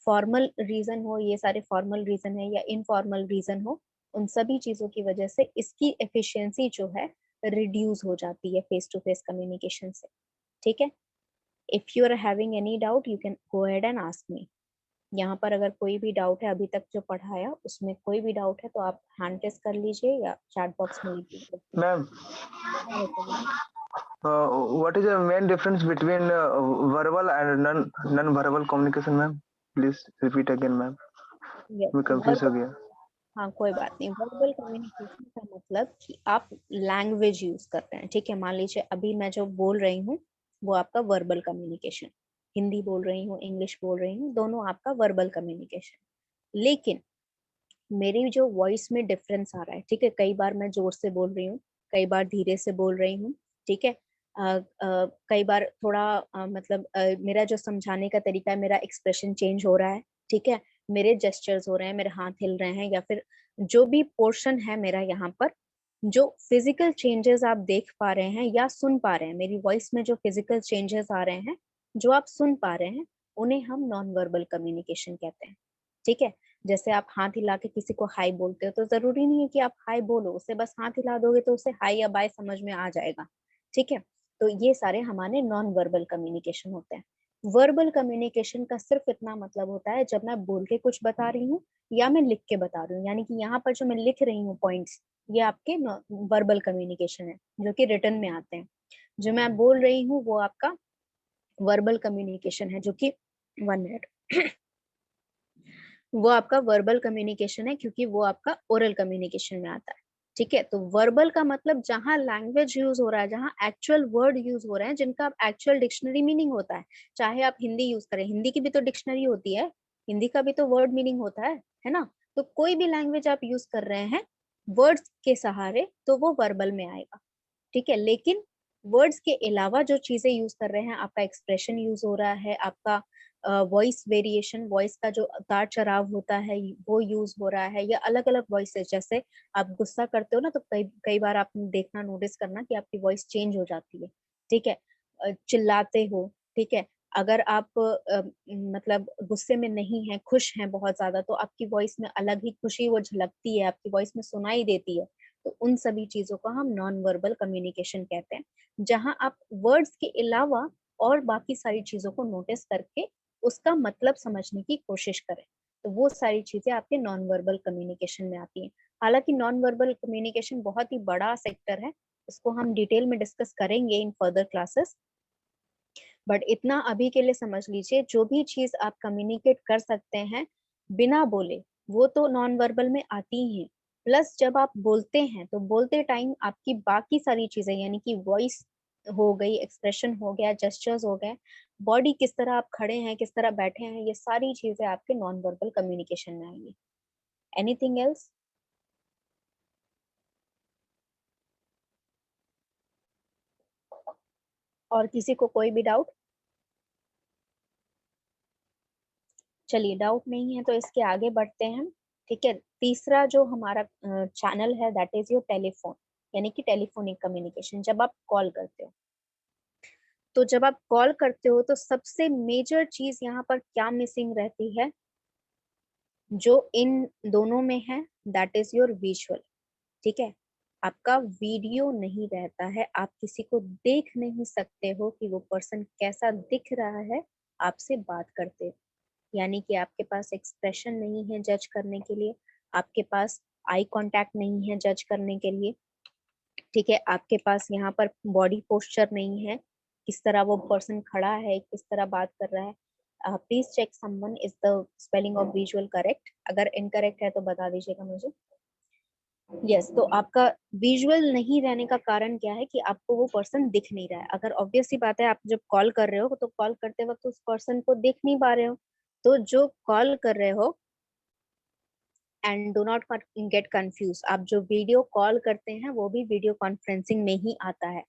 फॉर्मल रीजन हो, ये सारे फॉर्मल रीजन है या इनफॉर्मल रीजन हो, उन सभी चीजों की वजह से इसकी एफिशिएंसी जो है रिड्यूस हो जाती है फेस टू फेस कम्युनिकेशन से। ठीक है, if you are having any doubt you can go ahead and ask me. यहाँ पर अगर कोई भी डाउट है अभी तक जो पढ़ाया उसमें कोई भी डाउट है तो आप हैंड रेस कर लीजिए या चैट बॉक्स में लिखिए। Ma'am, हाँ बताइए। what is the main difference between verbal and non-verbal communication, ma'am? Please repeat again, ma'am. Yes, मैं confused हो वर्बल, गया. हाँ कोई बात नहीं, वर्बल कम्युनिकेशन का मतलब कि आप लैंग्वेज यूज करते हैं। ठीक है, मान लीजिए अभी मैं जो बोल रही हूँ वो आपका वर्बल कम्युनिकेशन, हिंदी बोल रही हूँ, इंग्लिश बोल रही हूँ, दोनों आपका वर्बल कम्युनिकेशन। लेकिन मेरी जो वॉइस में डिफरेंस आ रहा है, ठीक है, कई बार मैं जोर से बोल रही हूँ, कई बार धीरे से बोल रही हूँ। ठीक है, कई बार थोड़ा मतलब मेरा जो समझाने का तरीका है, मेरा एक्सप्रेशन चेंज हो रहा है। ठीक है, मेरे जेस्चर्स हो रहे हैं, मेरे हाथ हिल रहे हैं, या फिर जो भी पोर्शन है मेरा यहाँ पर, जो फिजिकल चेंजेस आप देख पा रहे हैं या सुन पा रहे हैं, मेरी वॉइस में जो फिजिकल चेंजेस आ रहे हैं, जो आप सुन पा रहे हैं, उन्हें हम नॉन वर्बल कम्युनिकेशन कहते हैं। ठीक है, जैसे आप हाथ हिला के किसी को हाई बोलते हो, तो जरूरी नहीं है कि आप हाई बोलो, उसे बस हाथ हिला दोगे तो उसे हाई या बाय समझ में आ जाएगा। ठीक है, तो ये सारे हमारे नॉन वर्बल कम्युनिकेशन होते हैं। वर्बल कम्युनिकेशन का सिर्फ इतना मतलब होता है जब मैं बोल के कुछ बता रही हूँ या मैं लिख के बता रही हूँ, यानी कि यहाँ पर जो मैं लिख रही हूँ पॉइंट्स, ये आपके वर्बल कम्युनिकेशन है जो कि रिटर्न में आते हैं। जो मैं बोल रही हूँ वो आपका वर्बल कम्युनिकेशन है, जो कि 1 मिनट वो आपका वर्बल कम्युनिकेशन है, क्योंकि वो आपका ओरल कम्युनिकेशन में आता है। ठीक है, तो वर्बल का मतलब जहां लैंग्वेज यूज हो रहा है, जहां एक्चुअल वर्ड यूज हो रहे हैं, जिनका एक्चुअल डिक्शनरी मीनिंग होता है। चाहे आप हिंदी यूज करें, हिंदी की भी तो डिक्शनरी होती है, हिंदी का भी तो वर्ड मीनिंग होता है ना। तो कोई भी लैंग्वेज आप यूज कर रहे हैं वर्ड्स के सहारे, तो वो वर्बल में आएगा। ठीक है, लेकिन वर्ड्स के अलावा जो चीजें यूज कर रहे हैं, आपका एक्सप्रेशन यूज हो रहा है, आपका वॉइस वेरिएशन, वॉइस का जो उतार चढ़ाव होता है वो यूज हो रहा है, या अलग अलग वॉइसेस, जैसे आप गुस्सा करते हो ना, तो कई कई बार आपने देखना, नोटिस करना कि आपकी वॉइस चेंज हो जाती है। ठीक है, चिल्लाते हो, ठीक है, अगर आप मतलब गुस्से में नहीं हैं, खुश हैं बहुत ज्यादा, तो आपकी वॉइस में अलग ही खुशी वो झलकती है, आपकी वॉइस में सुनाई देती है। तो उन सभी चीजों को हम नॉन वर्बल कम्युनिकेशन कहते हैं, जहां आप वर्ड्स के अलावा और बाकी सारी चीजों को नोटिस करके उसका मतलब समझने की कोशिश करें। तो वो सारी चीजें आपके नॉन वर्बल कम्युनिकेशन में आती हैं। हालांकि नॉन वर्बल कम्युनिकेशन बहुत ही बड़ा सेक्टर है, इसको हम डिटेल में डिस्कस करेंगे इन फर्दर क्लासेस। बट इतना अभी के लिए समझ लीजिए, जो भी चीज आप कम्युनिकेट कर सकते हैं बिना बोले, वो तो नॉन वर्बल में आती ही है। प्लस जब आप बोलते हैं तो बोलते टाइम आपकी बाकी सारी चीजें, यानी कि वॉइस हो गई, एक्सप्रेशन हो गया, जेस्चर्स हो गए, बॉडी किस तरह आप खड़े हैं, किस तरह बैठे हैं, ये सारी चीजें आपके नॉन वर्बल कम्युनिकेशन में आएंगी। Anything else? और किसी को कोई भी डाउट? चलिए, डाउट नहीं है तो इसके आगे बढ़ते हैं। ठीक है, तीसरा जो हमारा चैनल है दैट इज योर टेलीफोन, यानी कि टेलीफोनिक कम्युनिकेशन, जब आप कॉल करते हो। तो जब आप कॉल करते हो तो सबसे मेजर चीज यहाँ पर क्या मिसिंग रहती है, जो इन दोनों में है, दैट इज योर विजुअल। ठीक है, आपका वीडियो नहीं रहता है, आप किसी को देख नहीं सकते हो कि वो पर्सन कैसा दिख रहा है आपसे बात करते हो। यानी कि आपके पास एक्सप्रेशन नहीं है जज करने के लिए, आपके पास आई कांटेक्ट नहीं है जज करने के लिए। ठीक है, आपके पास यहाँ पर बॉडी पोस्चर नहीं है, किस तरह वो पर्सन खड़ा है, किस तरह बात कर रहा है। Please check someone is the spelling of visual correct, अगर इनकरेक्ट है तो बता दीजिएगा मुझे। यस, तो आपका विजुअल नहीं रहने का कारण क्या है कि आपको वो पर्सन दिख नहीं रहा है। अगर ऑब्वियस सी बात है, आप जब कॉल कर रहे हो तो कॉल करते वक्त उस पर्सन को देख नहीं पा रहे हो। तो जो कॉल कर रहे हो, and do not get confuse, आप जो वीडियो कॉल करते हैं वो भी वीडियो कॉन्फ्रेंसिंग में ही आता है।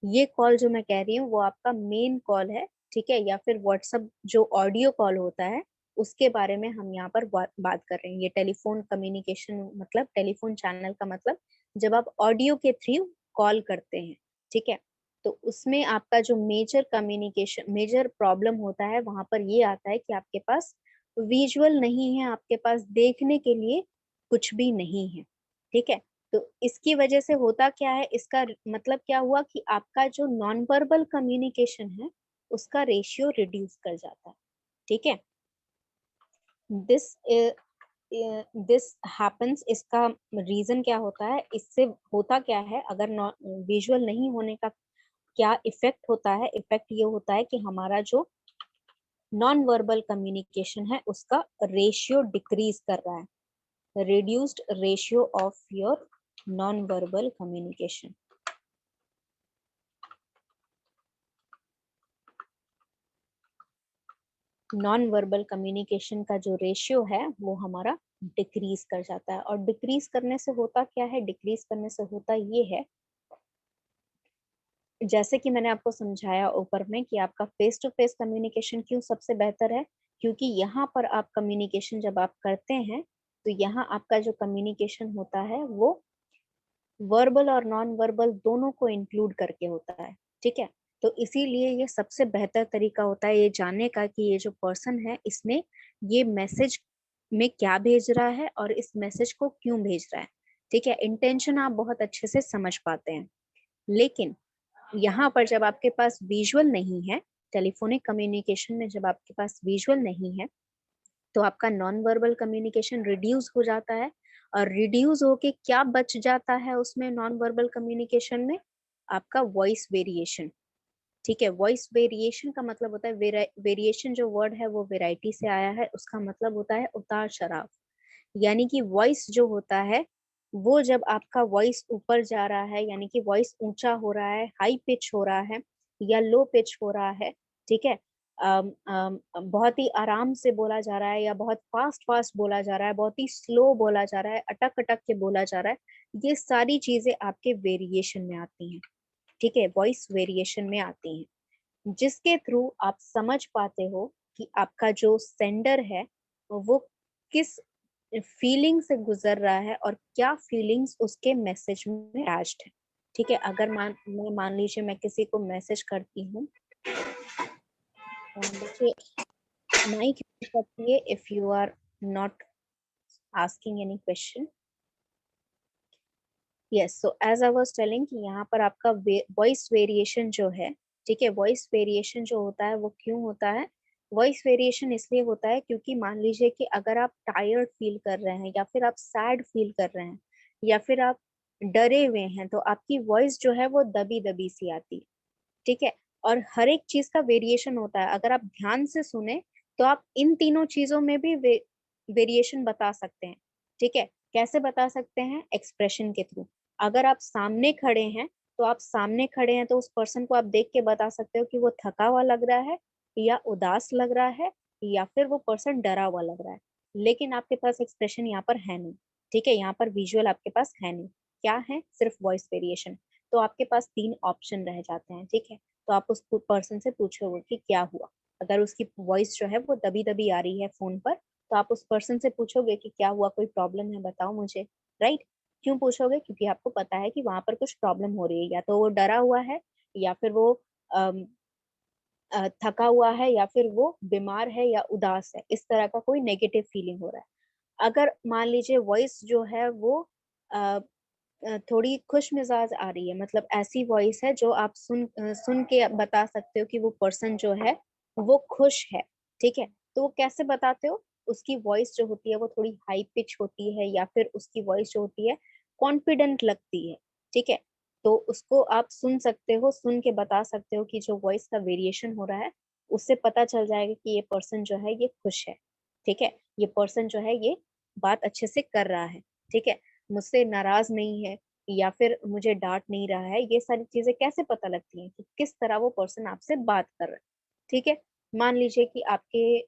ये कॉल जो मैं कह रही हूँ वो आपका मेन कॉल है। ठीक है, या फिर व्हाट्सएप जो ऑडियो कॉल होता है उसके बारे में हम यहाँ पर बात कर रहे हैं। ये टेलीफोन कम्युनिकेशन मतलब टेलीफोन चैनल का मतलब जब आप ऑडियो के थ्रू कॉल करते हैं। ठीक है, तो उसमें आपका जो मेजर कम्युनिकेशन मेजर प्रॉब्लम होता है वहां पर ये आता है कि आपके पास विजुअल नहीं है, आपके पास देखने के लिए कुछ भी नहीं है। ठीक है, तो इसकी वजह से होता क्या है, इसका मतलब क्या हुआ कि आपका जो नॉन वर्बल कम्युनिकेशन है उसका रेशियो रिड्यूस कर जाता है। ठीक है, दिस दिस हैपेंस, इसका रीजन क्या होता है, इससे होता क्या है, अगर विजुअल नहीं होने का क्या इफेक्ट होता है, इफेक्ट ये होता है कि हमारा जो नॉन वर्बल कम्युनिकेशन है उसका रेशियो डिक्रीज कर रहा है, reduced ratio of your non-verbal communication। Non verbal communication का जो रेशियो है वो हमारा डिक्रीज कर जाता है। और डिक्रीज करने से होता क्या है, डिक्रीज करने से होता ये है, जैसे कि मैंने आपको समझाया ऊपर में कि आपका फेस टू फेस कम्युनिकेशन क्यों सबसे बेहतर है, क्योंकि यहाँ पर आप कम्युनिकेशन जब आप करते हैं तो यहाँ आपका जो कम्युनिकेशन होता है वो वर्बल और नॉन वर्बल दोनों को इंक्लूड करके होता है। ठीक है, तो इसीलिए ये सबसे बेहतर तरीका होता है ये जानने का कि ये जो पर्सन है इसने ये मैसेज में क्या भेज रहा है और इस मैसेज को क्यों भेज रहा है। ठीक है, इंटेंशन आप बहुत अच्छे से समझ पाते हैं। लेकिन यहाँ पर जब आपके पास विजुअल नहीं है, टेलीफोनिक कम्युनिकेशन में जब आपके पास विजुअल नहीं है, तो आपका नॉन वर्बल कम्युनिकेशन रिड्यूस हो जाता है। और रिड्यूस होके क्या बच जाता है उसमें नॉन वर्बल कम्युनिकेशन में, आपका वॉइस वेरिएशन। ठीक है, वॉइस वेरिएशन का मतलब होता है, वेरिएशन जो वर्ड है वो वेराइटी से आया है, उसका मतलब होता है उतार चढ़ाव। यानी कि वॉइस जो होता है वो जब आपका वॉइस ऊपर जा रहा है, यानी कि वॉइस ऊंचा हो रहा है, हाई पिच हो रहा है या लो पिच हो रहा है। ठीक है, बहुत ही आराम से बोला जा रहा है या बहुत फास्ट फास्ट बोला जा रहा है, बहुत ही स्लो बोला जा रहा है, अटक अटक के बोला जा रहा है, ये सारी चीजें आपके वेरिएशन में आती हैं। ठीक है, वॉइस वेरिएशन में आती हैं, जिसके थ्रू आप समझ पाते हो कि आपका जो सेंडर है वो किस फीलिंग से गुजर रहा है और क्या फीलिंग्स उसके मैसेज में अटैच्ड है। ठीक है, अगर मान लीजिए मैं किसी को मैसेज करती हूँ देखिए माइक रखिए if you are not asking any question. Yes, so as I was telling कि यहाँ पर आपका वॉइस वेरिएशन जो है, ठीक है, वॉइस वेरिएशन जो होता है वो क्यों होता है? वॉइस वेरिएशन इसलिए होता है क्योंकि मान लीजिए कि अगर आप टायर्ड फील कर रहे हैं या फिर आप सैड फील कर रहे हैं या फिर आप डरे हुए हैं तो आपकी वॉइस जो है वो दबी दबी सी आती है, ठीक है। और हर एक चीज का वेरिएशन होता है, अगर आप ध्यान से सुने तो आप इन तीनों चीजों में भी वेरिएशन बता सकते हैं, ठीक है। कैसे बता सकते हैं? एक्सप्रेशन के थ्रू। अगर आप सामने खड़े हैं तो आप सामने खड़े हैं तो उस पर्सन को आप देख के बता सकते हो कि वो थका हुआ लग रहा है या उदास लग रहा है या फिर वो पर्सन डरा हुआ लग रहा है। लेकिन आपके पास एक्सप्रेशन यहाँ पर है नहीं, ठीक है, यहाँ पर विजुअल आपके पास है नहीं। क्या है? सिर्फ वॉइस वेरिएशन। तो आपके पास तीन ऑप्शन रह जाते हैं, ठीक है। तो आप उस पर्सन से पूछोगे कि क्या हुआ। अगर उसकी वॉइस जो है वो दबी दबी आ रही है फोन पर तो आप उस पर्सन से पूछोगे कि क्या हुआ, कोई प्रॉब्लम है, बताओ मुझे, राइट। क्यों पूछोगे? क्योंकि आपको पता है कि वहां पर कुछ प्रॉब्लम हो रही है, या तो वो डरा हुआ है या फिर वो थका हुआ है या फिर वो बीमार है या उदास है, इस तरह का कोई नेगेटिव फीलिंग हो रहा है। अगर मान लीजिए वॉइस जो है वो थोड़ी खुश मिजाज आ रही है, मतलब ऐसी वॉइस है जो आप सुन के बता सकते हो कि वो पर्सन जो है वो खुश है, ठीक है। तो वो कैसे बताते हो? उसकी वॉइस जो होती है वो थोड़ी हाई पिच होती है या फिर उसकी वॉइस जो होती है कॉन्फिडेंट लगती है, ठीक है। तो उसको आप सुन सकते हो, सुन के बता सकते हो कि जो वॉइस का वेरिएशन हो रहा है उससे पता चल जाएगा कि ये पर्सन जो है ये खुश है, ठीक है। ये पर्सन जो है ये बात अच्छे से कर रहा है, ठीक है, मुझसे नाराज नहीं है या फिर मुझे डांट नहीं रहा है। ये सारी चीजें कैसे पता लगती हैं कि किस तरह वो पर्सन आपसे बात कर रहा है, ठीक है। मान लीजिए कि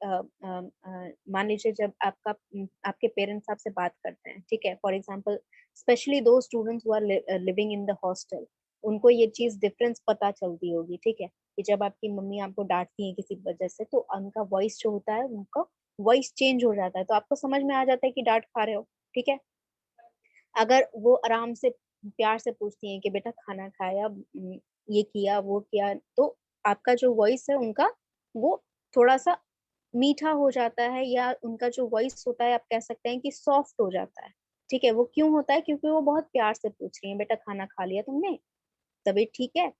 मान लीजिए जब आपके पेरेंट्स आपसे बात करते हैं, ठीक है, फॉर एग्जांपल स्पेशली दो students who are living in the hostel, उनको ये चीज डिफरेंस पता चलती होगी, ठीक है, कि जब आपकी मम्मी आपको डांटती है किसी वजह से तो उनका वॉइस जो होता है उनका वॉइस चेंज हो जाता है, तो आपको समझ में आ जाता है कि डांट खा रहे हो, ठीक है। अगर वो आराम से प्यार से पूछती हैं कि बेटा खाना खाया, ये किया वो किया, तो आपका जो वॉइस है उनका वो थोड़ा सा मीठा हो जाता है या उनका जो वॉइस होता है आप कह सकते हैं कि सॉफ्ट हो जाता है, ठीक है। वो क्यों होता है? क्योंकि वो बहुत प्यार से पूछ रही हैं, बेटा खाना खा लिया तुमने, तबीयत ठीक है।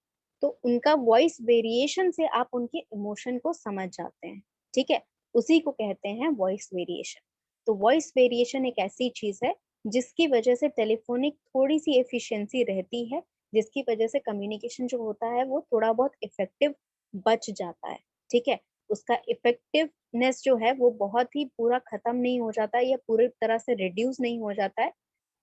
तो उनका वॉइस वेरिएशन से आप उनके इमोशन को समझ जाते हैं, ठीक है। उसी को कहते हैं वॉइस वेरिएशन। तो वॉइस वेरिएशन एक ऐसी चीज है जिसकी वजह से टेलीफोनिक थोड़ी सी एफिशिएंसी रहती है, जिसकी वजह से कम्युनिकेशन जो होता है वो थोड़ा बहुत इफेक्टिव बच जाता है, ठीक है। उसका इफेक्टिवनेस जो है वो बहुत ही पूरा खत्म नहीं हो जाता है या पूरी तरह से रिड्यूस नहीं हो जाता है।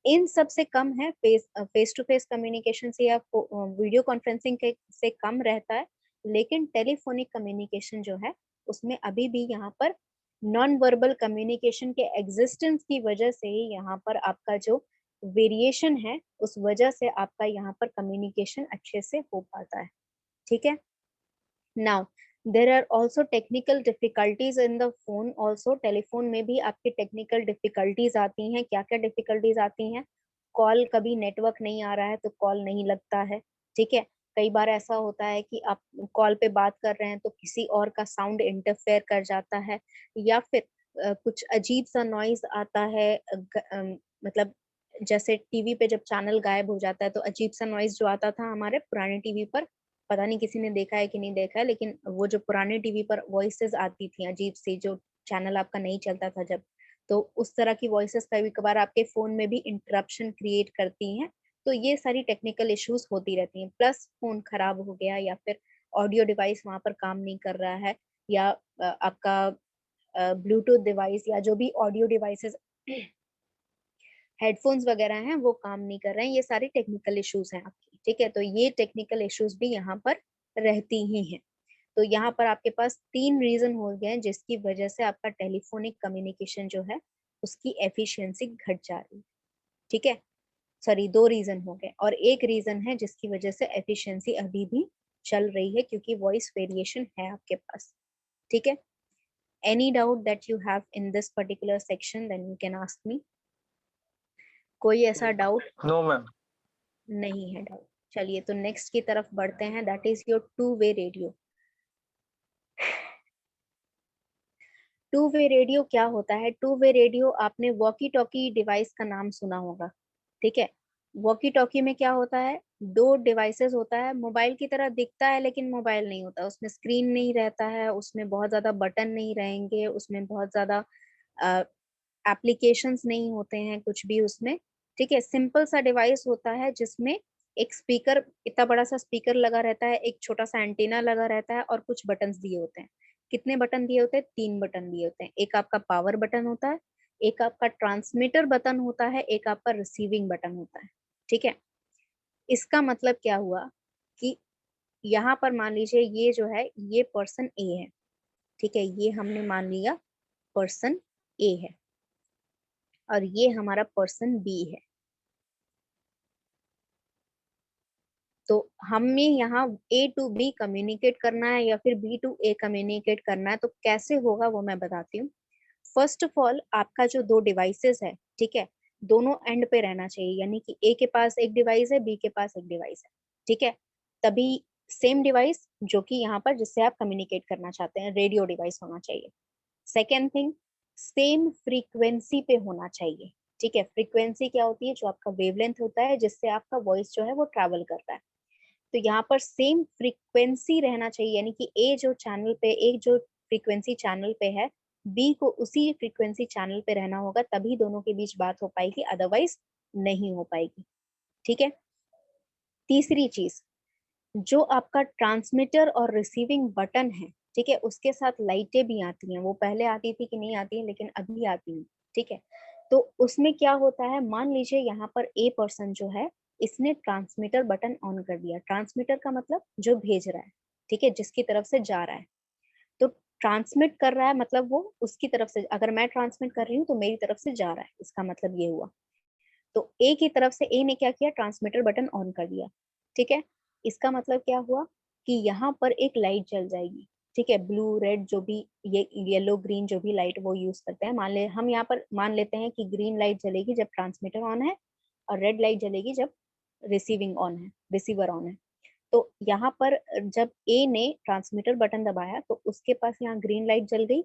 इन सब से कम है फेस टू फेस कम्युनिकेशन से या वीडियो कॉन्फ्रेंसिंग के से कम रहता है। लेकिन टेलीफोनिक कम्युनिकेशन जो है उसमें अभी भी यहाँ पर नॉन वर्बल कम्युनिकेशन के एग्जिस्टेंस की वजह से ही यहाँ पर आपका जो वेरिएशन है उस वजह से आपका यहाँ पर कम्युनिकेशन अच्छे से हो पाता है, ठीक है। Now there are also technical difficulties in the phone also. Telephone में भी आपकी टेक्निकल डिफिकल्टीज आती हैं। क्या क्या डिफिकल्टीज आती हैं? कॉल कभी नेटवर्क नहीं आ रहा है तो कॉल नहीं लगता है, ठीक है। कई बार ऐसा होता है कि आप कॉल पे बात कर रहे हैं तो किसी और का साउंड इंटरफेयर कर जाता है या फिर कुछ अजीब सा नॉइज आता है, मतलब जैसे टीवी पे जब चैनल गायब हो जाता है तो अजीब सा नॉइज जो आता था हमारे पुराने टीवी पर, पता नहीं किसी ने देखा है कि नहीं देखा है, लेकिन वो जो पुराने टीवी पर वॉइसेस आती थी अजीब सी, जो चैनल आपका नहीं चलता था जब, तो उस तरह की वॉइसेस कभी कभार आपके फोन में भी इंटरप्शन क्रिएट करती हैं। तो ये सारी टेक्निकल इश्यूज होती रहती हैं। प्लस फोन खराब हो गया या फिर ऑडियो डिवाइस वहां पर काम नहीं कर रहा है या आपका ब्लूटूथ डिवाइस या जो भी ऑडियो डिवाइसेस हेडफोन्स वगैरह हैं वो काम नहीं कर रहे हैं, ये सारी टेक्निकल इश्यूज हैं आपकी, ठीक है। तो ये टेक्निकल इश्यूज भी यहाँ पर रहती ही हैं। तो यहाँ पर आपके पास तीन रीजन हो गए हैं जिसकी वजह से आपका टेलीफोनिक कम्युनिकेशन जो है उसकी एफिशिएंसी घट जा रही है, ठीक है। सॉरी, दो रीजन हो गए और एक रीजन है जिसकी वजह से एफिशिएंसी अभी भी चल रही है क्योंकि वॉइस वेरिएशन है आपके पास, ठीक है। Any doubt that you have in this particular section then you can ask me. कोई ऐसा डाउट? No, ma'am. नहीं है डाउट। चलिए तो नेक्स्ट की तरफ बढ़ते हैं, that is your to way radio. To way radio क्या होता है? टू वे रेडियो आपने वॉकी टॉकी डिवाइस का नाम सुना होगा, ठीक है। वॉकी टॉकी में क्या होता है, दो डिवाइसेस होता है, मोबाइल की तरह दिखता है लेकिन मोबाइल नहीं होता, उसमें स्क्रीन नहीं रहता है, उसमें बहुत ज्यादा बटन नहीं रहेंगे, उसमें बहुत ज्यादा एप्लीकेशंस नहीं होते हैं कुछ भी उसमें, ठीक है। सिंपल सा डिवाइस होता है जिसमें एक स्पीकर, इतना बड़ा सा स्पीकर लगा रहता है, एक छोटा सा एंटीना लगा रहता है और कुछ बटन्स दिए होते हैं। कितने बटन दिए होते हैं? 3 बटन दिए होते हैं। एक आपका पावर बटन होता है, एक आपका ट्रांसमीटर बटन होता है, एक आपका रिसीविंग बटन होता है, ठीक है। इसका मतलब क्या हुआ कि यहाँ पर मान लीजिए ये जो है ये पर्सन ए है, ठीक है, ये हमने मान लिया पर्सन ए है और ये हमारा पर्सन बी है। तो हमें यहाँ ए टू बी कम्युनिकेट करना है या फिर बी टू ए कम्युनिकेट करना है, तो कैसे होगा वो मैं बताती हूँ। फर्स्ट ऑफ ऑल आपका जो दो डिवाइसेस है, ठीक है, दोनों एंड पे रहना चाहिए, यानी कि ए के पास एक डिवाइस है, बी के पास एक डिवाइस है, ठीक है। तभी सेम डिवाइस जो कि यहाँ पर जिससे आप कम्युनिकेट करना चाहते हैं, रेडियो डिवाइस होना चाहिए। सेकेंड थिंग, सेम फ्रीक्वेंसी पे होना चाहिए, ठीक है। फ्रीक्वेंसी क्या होती है? जो आपका वेवलेंथ होता है जिससे आपका वॉइस जो है वो ट्रैवल कर रहा है। तो यहाँ पर सेम फ्रीक्वेंसी रहना चाहिए, यानी कि ए जो चैनल पे, एक जो फ्रीक्वेंसी चैनल पे है, बी को उसी फ्रीक्वेंसी चैनल पे रहना होगा, तभी दोनों के बीच बात हो पाएगी, अदरवाइज नहीं हो पाएगी, ठीक है। तीसरी चीज, जो आपका ट्रांसमीटर और रिसीविंग बटन है, ठीक है, उसके साथ लाइटें भी आती हैं। वो पहले आती थी कि नहीं आती है, लेकिन अभी आती हैं, ठीक है। तो उसमें क्या होता है, मान लीजिए यहाँ पर ए पर्सन जो है, इसने ट्रांसमीटर बटन ऑन कर दिया। ट्रांसमीटर का मतलब जो भेज रहा है, ठीक है, जिसकी तरफ से जा रहा है। तो ट्रांसमिट कर रहा है मतलब वो उसकी तरफ से, अगर मैं ट्रांसमिट कर रही हूँ तो मेरी तरफ से जा रहा है, इसका मतलब ये हुआ। तो ए की तरफ से ए ने क्या किया, ट्रांसमीटर बटन ऑन कर दिया, ठीक है। इसका मतलब क्या हुआ कि यहाँ पर एक लाइट जल जाएगी, ठीक है, ब्लू रेड जो भी, ये येलो ग्रीन जो भी लाइट वो यूज करते हैं, मान ले हम यहाँ पर मान लेते हैं कि ग्रीन लाइट जलेगी जब ट्रांसमीटर ऑन है और रेड लाइट जलेगी जब रिसीविंग ऑन है, रिसीवर ऑन है। तो यहाँ पर जब ए ने ट्रांसमीटर बटन दबाया तो उसके पास यहाँ ग्रीन लाइट जल गई,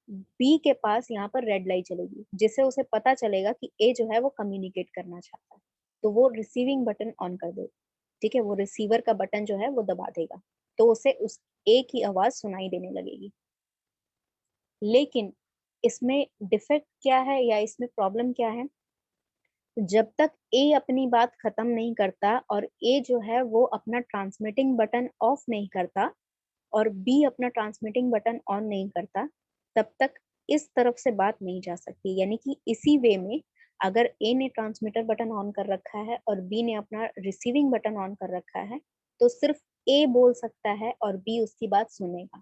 बी के पास यहाँ पर रेड लाइट चलेगी, जिससे उसे पता चलेगा कि ए जो है वो कम्युनिकेट करना चाहता है, तो वो रिसीविंग बटन ऑन कर देगा, ठीक है, वो रिसीवर का बटन जो है वो दबा देगा, तो उसे उस ए की आवाज सुनाई देने लगेगी। लेकिन इसमें डिफेक्ट क्या है या इसमें प्रॉब्लम क्या है, जब तक ए अपनी बात खत्म नहीं करता और ए जो है वो अपना ट्रांसमिटिंग बटन ऑफ नहीं करता और बी अपना ट्रांसमिटिंग बटन ऑन नहीं करता, तब तक इस तरफ से बात नहीं जा सकती। यानी कि इसी वे में अगर ए ने ट्रांसमीटर बटन ऑन कर रखा है और बी ने अपना रिसीविंग बटन ऑन कर रखा है, तो सिर्फ ए बोल सकता है और बी उसकी बात सुनेगा,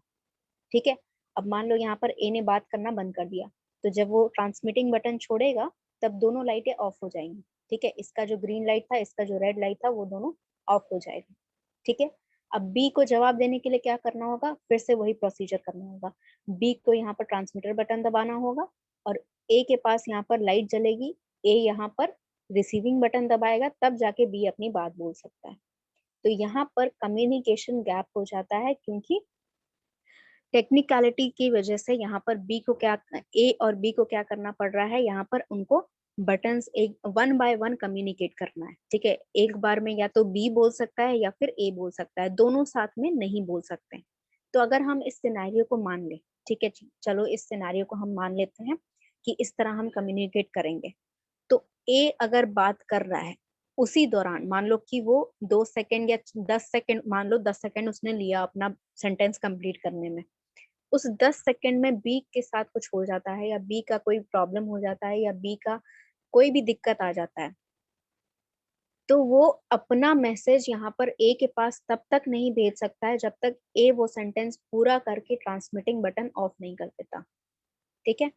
ठीक है। अब मान लो यहाँ पर ए ने बात करना बंद कर दिया, तो जब वो ट्रांसमिटिंग बटन छोड़ेगा तब दोनों लाइटें ऑफ हो जाएंगी, ठीक है। इसका जो ग्रीन लाइट था, इसका जो रेड लाइट था, वो दोनों ऑफ हो जाएगा, ठीक है। अब बी को जवाब देने के लिए क्या करना होगा, फिर से वही प्रोसीजर करना होगा। बी को यहाँ पर ट्रांसमीटर बटन दबाना होगा और ए के पास यहाँ पर लाइट जलेगी, ए यहाँ पर रिसीविंग बटन दबाएगा, तब जाके बी अपनी बात बोल सकता है। तो यहाँ पर कम्युनिकेशन गैप हो जाता है, क्योंकि टेक्निकलिटी की वजह से यहाँ पर बी को क्या, ए और बी को क्या करना पड़ रहा है, यहाँ पर उनको बटन्स एक वन बाय वन कम्युनिकेट करना है, ठीक है। एक बार में या तो बी बोल सकता है या फिर ए बोल सकता है, दोनों साथ में नहीं बोल सकते। तो अगर हम इस सिनेरियो को मान ले, ठीक है, चलो इस सिनेरियो को हम मान लेते हैं कि इस तरह हम कम्युनिकेट करेंगे। तो ए अगर बात कर रहा है, उसी दौरान मान लो कि वो 2 सेकेंड या 10 सेकेंड, मान लो 10 सेकेंड उसने लिया अपना सेंटेंस कंप्लीट करने में, उस 10 सेकेंड में बी के साथ कुछ हो जाता है या बी का कोई प्रॉब्लम हो जाता है या बी का कोई भी दिक्कत आ जाता है, तो वो अपना मैसेज यहाँ पर ए के पास तब तक नहीं भेज सकता है जब तक ए वो सेंटेंस पूरा करके ट्रांसमिटिंग बटन ऑफ नहीं कर देता, ठीक है।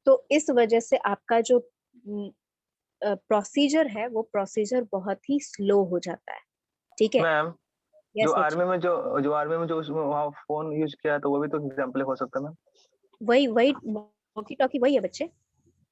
तो इस वजह से आपका जो प्रोसीजर है वो प्रोसीजर बहुत ही स्लो हो जाता है, ठीक है। मैम, जो यस आर्मी बच्चे, में जो आर्मी में जो उसमें वहाँ फोन यूज किया तो वो भी तो एग्जाम्पल हो सकता है मैम। वही वही वॉकी टॉकी वही है बच्चे,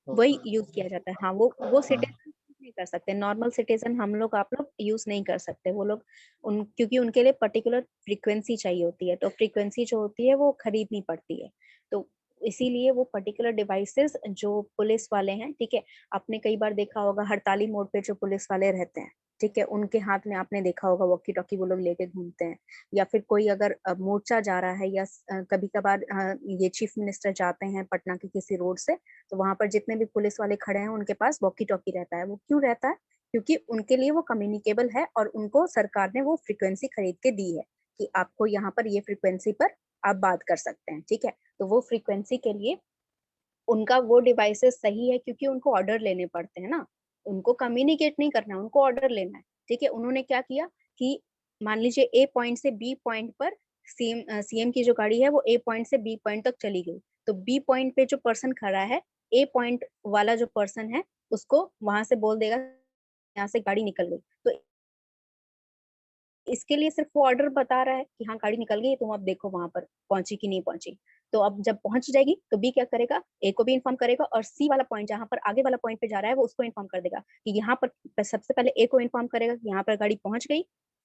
वही यूज किया जाता है। हाँ, वो सिटीजन नहीं कर सकते, नॉर्मल सिटीजन हम लोग आप लोग यूज नहीं कर सकते। वो लोग क्योंकि उनके लिए पर्टिकुलर फ्रीक्वेंसी चाहिए होती है, तो फ्रीक्वेंसी जो होती है वो खरीदनी पड़ती है। तो इसीलिए वो पर्टिकुलर डिवाइसेस जो पुलिस वाले हैं, ठीक है, आपने कई बार देखा होगा हड़ताली मोड पे जो पुलिस वाले रहते हैं, ठीक है, उनके हाथ में आपने देखा होगा वॉकी टॉकी वो लोग लेके घूमते हैं। या फिर कोई अगर मोर्चा जा रहा है, या कभी कभार ये चीफ मिनिस्टर जाते हैं पटना के किसी रोड से, तो वहां पर जितने भी पुलिस वाले खड़े हैं उनके पास वॉकी टॉकी रहता है। वो क्यों रहता है? क्योंकि उनके लिए वो कम्युनिकेबल है, और उनको सरकार ने वो फ्रीक्वेंसी खरीद के दी है कि आपको यहाँ पर ये फ्रीक्वेंसी पर आप बात कर सकते हैं, ठीक है। तो वो फ्रीक्वेंसी के लिए उनका वो डिवाइसेस सही है, क्योंकि उनको ऑर्डर लेने पड़ते हैं ना, उनको कम्युनिकेट नहीं करना है, उनको ऑर्डर लेना है, ठीक है। उन्होंने क्या किया कि मान लीजिए ए पॉइंट से बी पॉइंट पर सीएम की जो गाड़ी है वो ए पॉइंट से बी पॉइंट तक चली गई, तो बी पॉइंट पे जो पर्सन खड़ा है, ए पॉइंट वाला जो पर्सन है उसको वहां से बोल देगा यहाँ से गाड़ी निकल गई। तो इसके लिए सिर्फ वो ऑर्डर बता रहा है कि हाँ गाड़ी निकल गई, तुम अब देखो वहां पर पहुंची कि नहीं पहुंची। तो अब जब पहुंच जाएगी तो बी क्या करेगा, ए को भी इन्फॉर्म करेगा, और सी वाला पॉइंट जहां पर आगे वाला पॉइंट पे जा रहा है वो उसको इन्फॉर्म कर देगा कि यहाँ पर सबसे पहले ए को इन्फॉर्म करेगा कि यहाँ पर गाड़ी पहुंच गई,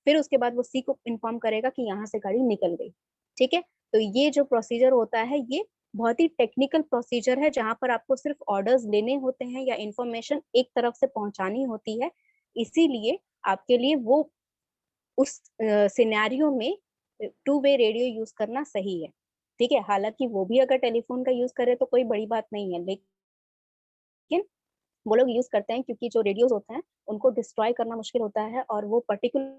फिर उसके बाद वो सी को इन्फॉर्म करेगा कि यहाँ से गाड़ी निकल गई, ठीक है। तो ये जो प्रोसीजर होता है ये बहुत ही टेक्निकल प्रोसीजर है, जहां पर आपको सिर्फ ऑर्डर्स लेने होते हैं या इंफॉर्मेशन एक तरफ से पहुंचानी होती है। इसीलिए आपके लिए वो उस सिनेरियो में टू वे रेडियो यूज करना सही है, ठीक है। हालांकि वो भी अगर टेलीफोन का यूज करे तो कोई बड़ी बात नहीं है, लेकिन वो लोग यूज करते हैं क्योंकि जो रेडियोस होते हैं उनको डिस्ट्रॉय करना मुश्किल होता है, और वो पर्टिकुलर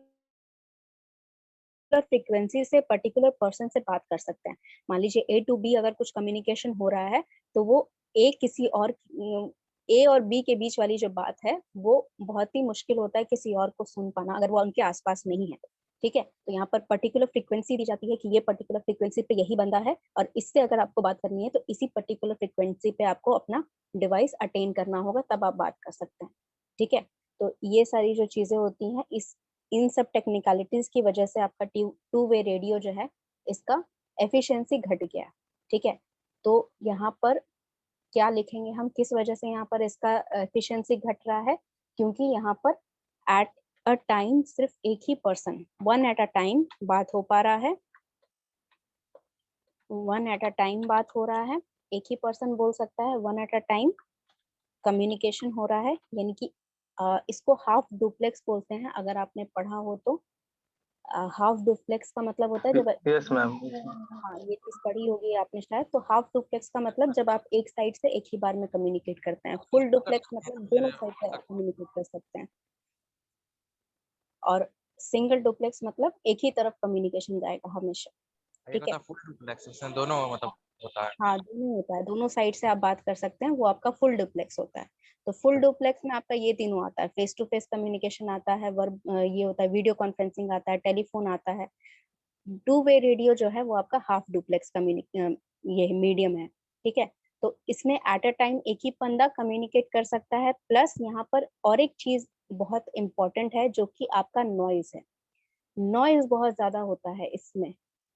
फ्रीक्वेंसी से पर्टिकुलर पर्सन से बात कर सकते हैं। मान लीजिए ए टू बी अगर कुछ कम्युनिकेशन हो रहा है, तो वो ए और बी के बीच वाली जो बात है वो बहुत ही मुश्किल होता है किसी और को सुन पाना, अगर वो उनके आसपास नहीं है, ठीक है। तो यहाँ पर पर्टिकुलर फ्रीक्वेंसी दी जाती है कि ये पर्टिकुलर फ्रीक्वेंसी पे यही बंदा है, और इससे अगर आपको बात करनी है तो इसी पर्टिकुलर फ्रीक्वेंसी पे आपको अपना डिवाइस अटेन करना होगा, तब आप बात कर सकते हैं, ठीक है। तो ये सारी जो चीजें होती हैं, इस इन सब टेक्निकलिटीज की वजह से आपका टू वे रेडियो जो है इसका एफिशिएंसी घट गया, ठीक है। तो यहाँ पर क्या लिखेंगे हम, किस वजह से यहाँ पर इसका एफिशिएंसी घट रहा है? क्योंकि यहाँ पर एट अ टाइम सिर्फ एक ही person, one at a time बात हो पा रहा है, वन एट अ टाइम बात हो रहा है, एक ही पर्सन बोल सकता है, one at a time communication हो रहा है। यानी कि इसको हाफ डुप्लेक्स बोलते हैं, अगर आपने पढ़ा हो तो। हाफ डुप्लेक्स का मतलब होता है जब यस मैम। हाँ ये चीज पढ़ी होगी आपने शायद। तो हाफ डुप्लेक्स का मतलब जब आप एक साइड से एक ही बार में कम्युनिकेट करते हैं, फुल डुप्लेक्स मतलब दोनों साइड से आप कम्युनिकेट कर सकते हैं, और सिंगल डुप्लेक्स मतलब एक ही तरफ कम्युनिकेशन जाएगा हमेशा, एक ठीक है। होता है फुल डुप्लेक्स, इसमें दोनों मतलब होता है। हाँ दोनों होता है, दोनों साइड से आप बात कर सकते हैं, वो आपका फुल डुप्लेक्स होता है। तो फुल डुप्लेक्स में आपका ये तीनों आता है, फेस टू फेस कम्युनिकेशन आता है, ये होता है वीडियो कॉन्फ्रेंसिंग आता है, टेलीफोन आता है। टू वे रेडियो जो है वो आपका हाफ डुप्लेक्स ये मीडियम है, ठीक है। तो इसमें एट अ टाइम एक ही बंदा कम्युनिकेट कर सकता है, प्लस यहाँ पर और एक चीज बहुत इंपॉर्टेंट है जो कि आपका नॉइज है। नॉइज बहुत ज्यादा होता है इसमें,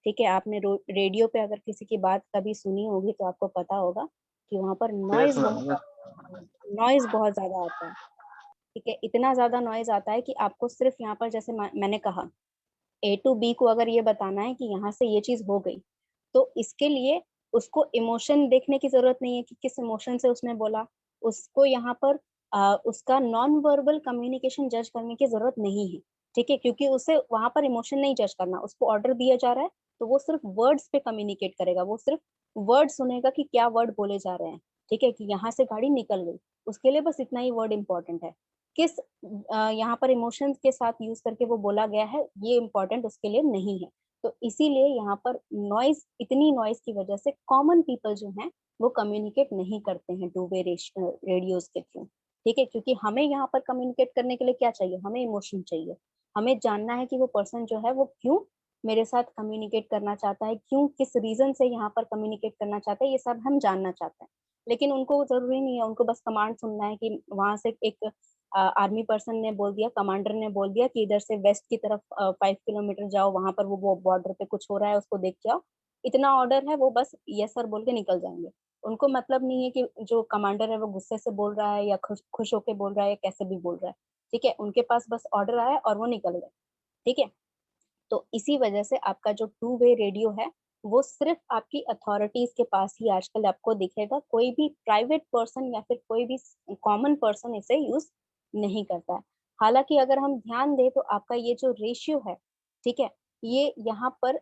ठीक है। आपने रेडियो पे अगर किसी की बात कभी सुनी होगी तो आपको पता होगा कि वहां पर यस मैम। नॉइज बहुत ज्यादा आता है, ठीक है। इतना ज्यादा नॉइज आता है कि आपको सिर्फ यहाँ पर जैसे मैंने कहा ए टू बी को अगर ये बताना है कि यहाँ से ये चीज हो गई, तो इसके लिए उसको इमोशन देखने की जरूरत नहीं है कि किस इमोशन से उसने बोला। उसको यहाँ पर उसका नॉन वर्बल कम्युनिकेशन जज करने की जरूरत नहीं है, ठीक है। क्योंकि उसे वहां पर इमोशन नहीं जज करना, उसको ऑर्डर दिया जा रहा है, तो वो सिर्फ वर्ड्स पे कम्युनिकेट करेगा, वो सिर्फ वर्ड सुनेगा कि क्या वर्ड बोले जा रहे हैं, ठीक है, कि यहाँ से गाड़ी निकल गई। उसके लिए बस इतना ही वर्ड इंपॉर्टेंट है। किस यहाँ पर इमोशंस के साथ यूज करके वो बोला गया है ये इम्पोर्टेंट उसके लिए नहीं है। तो इसीलिए यहाँ पर नॉइज, इतनी नॉइज की वजह से कॉमन पीपल जो हैं वो कम्युनिकेट नहीं करते हैं टू वे रेडियोज के थ्रू, ठीक है। क्योंकि हमें यहाँ पर कम्युनिकेट करने के लिए क्या चाहिए, हमें इमोशन चाहिए, हमें जानना है कि वो पर्सन जो है वो क्यों मेरे साथ कम्युनिकेट करना चाहता है, क्यों किस रीजन से यहाँ पर कम्युनिकेट करना चाहता है, ये सब हम जानना चाहते हैं। लेकिन उनको जरूरी नहीं है, उनको बस कमांड सुनना है कि वहां से एक आर्मी पर्सन ने बोल दिया, कमांडर ने बोल दिया कि इधर से वेस्ट की तरफ 5 किलोमीटर जाओ, वहां पर वो बॉर्डर पे कुछ हो रहा है उसको देख के आओ। इतना ऑर्डर है, वो बस यस सर बोल के निकल जाएंगे। उनको मतलब नहीं है कि जो कमांडर है वो गुस्से से बोल रहा है या खुश होके बोल रहा है या कैसे भी बोल रहा है, ठीक है। उनके पास बस ऑर्डर आया और वो निकल गए, ठीक है। तो इसी वजह से आपका जो टू वे रेडियो है वो सिर्फ आपकी अथॉरिटीज के पास ही आजकल आपको दिखेगा, कोई भी प्राइवेट पर्सन या फिर कोई भी कॉमन पर्सन इसे यूज नहीं करता है। हालांकि अगर हम ध्यान दें तो आपका ये जो रेशियो है, ठीक है, ये यहाँ पर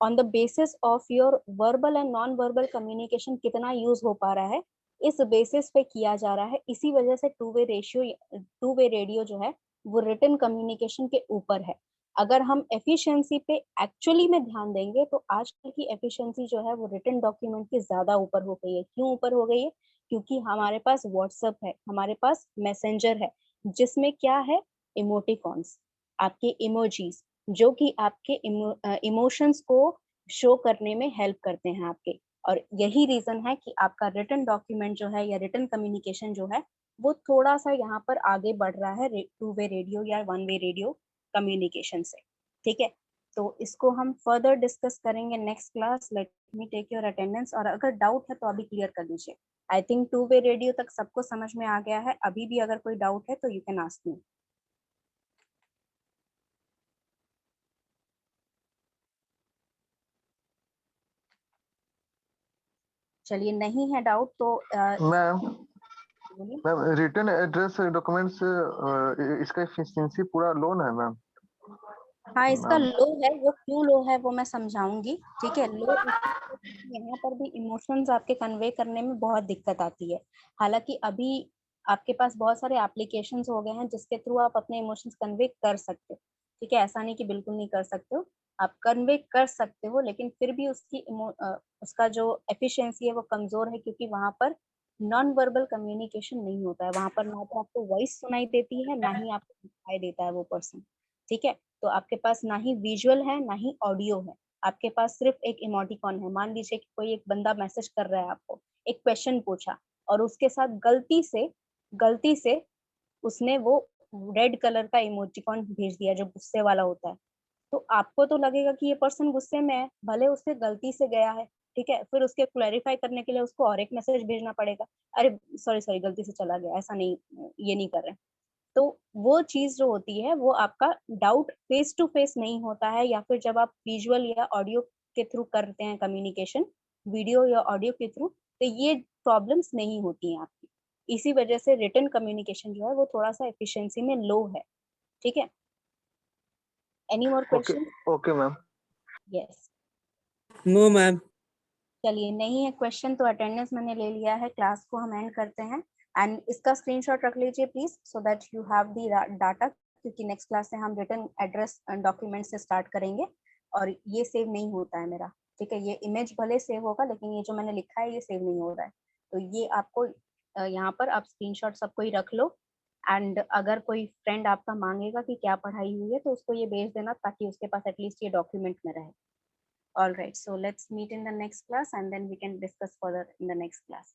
on the basis of your verbal and non verbal communication कितना यूज हो पा रहा है, इस बेसिस पे किया जा रहा है। इसी वजह से टू वे रेडियो जो है वो रिटन कम्युनिकेशन के ऊपर है। अगर हम एफिशिएंसी पे एक्चुअली में ध्यान देंगे तो आजकल की एफिशिएंसी जो है वो रिटन डॉक्यूमेंट की ज्यादा ऊपर हो गई है। क्यों ऊपर हो गई है? क्योंकि हमारे पास व्हाट्सएप है, हमारे पास मैसेंजर है, जिसमें क्या है, इमोटिकॉन्स, आपके इमोजीज, जो कि आपके इमोशंस को शो करने में हेल्प करते हैं आपके। और यही रीजन है कि आपका रिटन डॉक्यूमेंट जो है या रिटन कम्युनिकेशन जो है वो थोड़ा सा यहाँ पर आगे बढ़ रहा है टू वे रेडियो या वन वे रेडियो कम्युनिकेशन से, ठीक है। तो इसको हम फर्दर डिस्कस करेंगे next class. Let me take your attendance, और अगर डाउट है तो अभी क्लियर कर दीजिए। I think two way radio तक सबको समझ में आ गया है। अभी भी अगर कोई डाउट है तो यू कैन आस्क मी। चलिए, नहीं है डाउट तो मैम बोलिए। मैम रिटर्न एड्रेस डॉक्यूमेंट्स इसका एफिशिएंसी पूरा लो है मैम। हाँ, इसका मैम लो है, वो क्यों लो है वो मैं समझाऊंगी, ठीक है। लो यहाँ पर भी इमोशंस आपके कन्वे करने में बहुत दिक्कत आती है। हालांकि अभी आपके पास बहुत सारे एप्लीकेशंस हो गए हैं जिसके थ्रू आप अपने इमोशंस कन्वे कर सकते हो, ठीक है। ऐसा नहीं कि बिल्कुल नहीं कर सकते हो, आप कन्वे कर सकते हो, लेकिन फिर भी उसका जो एफिशिएंसी है वो कमजोर है, क्योंकि वहां पर नॉन वर्बल कम्युनिकेशन नहीं होता है। वहां पर ना तो आपको वॉइस सुनाई देती है, ना ही आपको दिखाई देता है वो पर्सन, ठीक है। तो आपके पास ना ही विजुअल है ना ही ऑडियो है, आपके पास सिर्फ एक इमोटिकॉन है। मान लीजिए कि कोई एक बंदा मैसेज कर रहा है आपको, एक क्वेश्चन पूछा, और उसके साथ गलती से उसने वो रेड कलर का इमोटिकॉन भेज दिया जो गुस्से वाला होता है। तो आपको तो लगेगा कि ये पर्सन गुस्से में है, भले उससे गलती से गया है, ठीक है। फिर उसके क्लैरिफाई करने के लिए उसको और एक मैसेज भेजना पड़ेगा, अरे सॉरी सॉरी गलती से चला गया, ऐसा नहीं, ये नहीं कर रहे। तो वो चीज जो होती है वो आपका डाउट फेस टू फेस नहीं होता है, या फिर जब आप विजुअल या ऑडियो के थ्रू करते हैं कम्युनिकेशन, वीडियो या ऑडियो के थ्रू, तो ये प्रॉब्लम्स नहीं होती हैं आपकी। इसी वजह से रिटन कम्युनिकेशन जो है वो थोड़ा सा एफिशिएंसी में लो है, ठीक है। Any more okay question? Okay ma'am. Yes. No ma'am. चलिए, नहीं है क्वेश्चन तो अटेंडेंस मैंने ले लिया है, क्लास को हम एंड करते हैं। एंड इसका स्क्रीनशॉट रख लीजिए please, so that you have the data, क्योंकि नेक्स्ट क्लास से हम रिटन एड्रेस डॉक्यूमेंट से स्टार्ट करेंगे। और ये सेव नहीं होता है मेरा, ठीक है। ये इमेज भले सेव होगा, लेकिन ये जो मैंने लिखा है ये सेव नहीं हो रहा है। तो ये आपको यहाँ पर आप स्क्रीनशॉट सबको ही रख लो। एंड अगर कोई फ्रेंड आपका मांगेगा कि क्या पढ़ाई हुई है तो उसको ये भेज देना, ताकि उसके पास एटलीस्ट ये डॉक्यूमेंट में रहे। All right, so let's meet in the next class and then we can discuss further in the next class.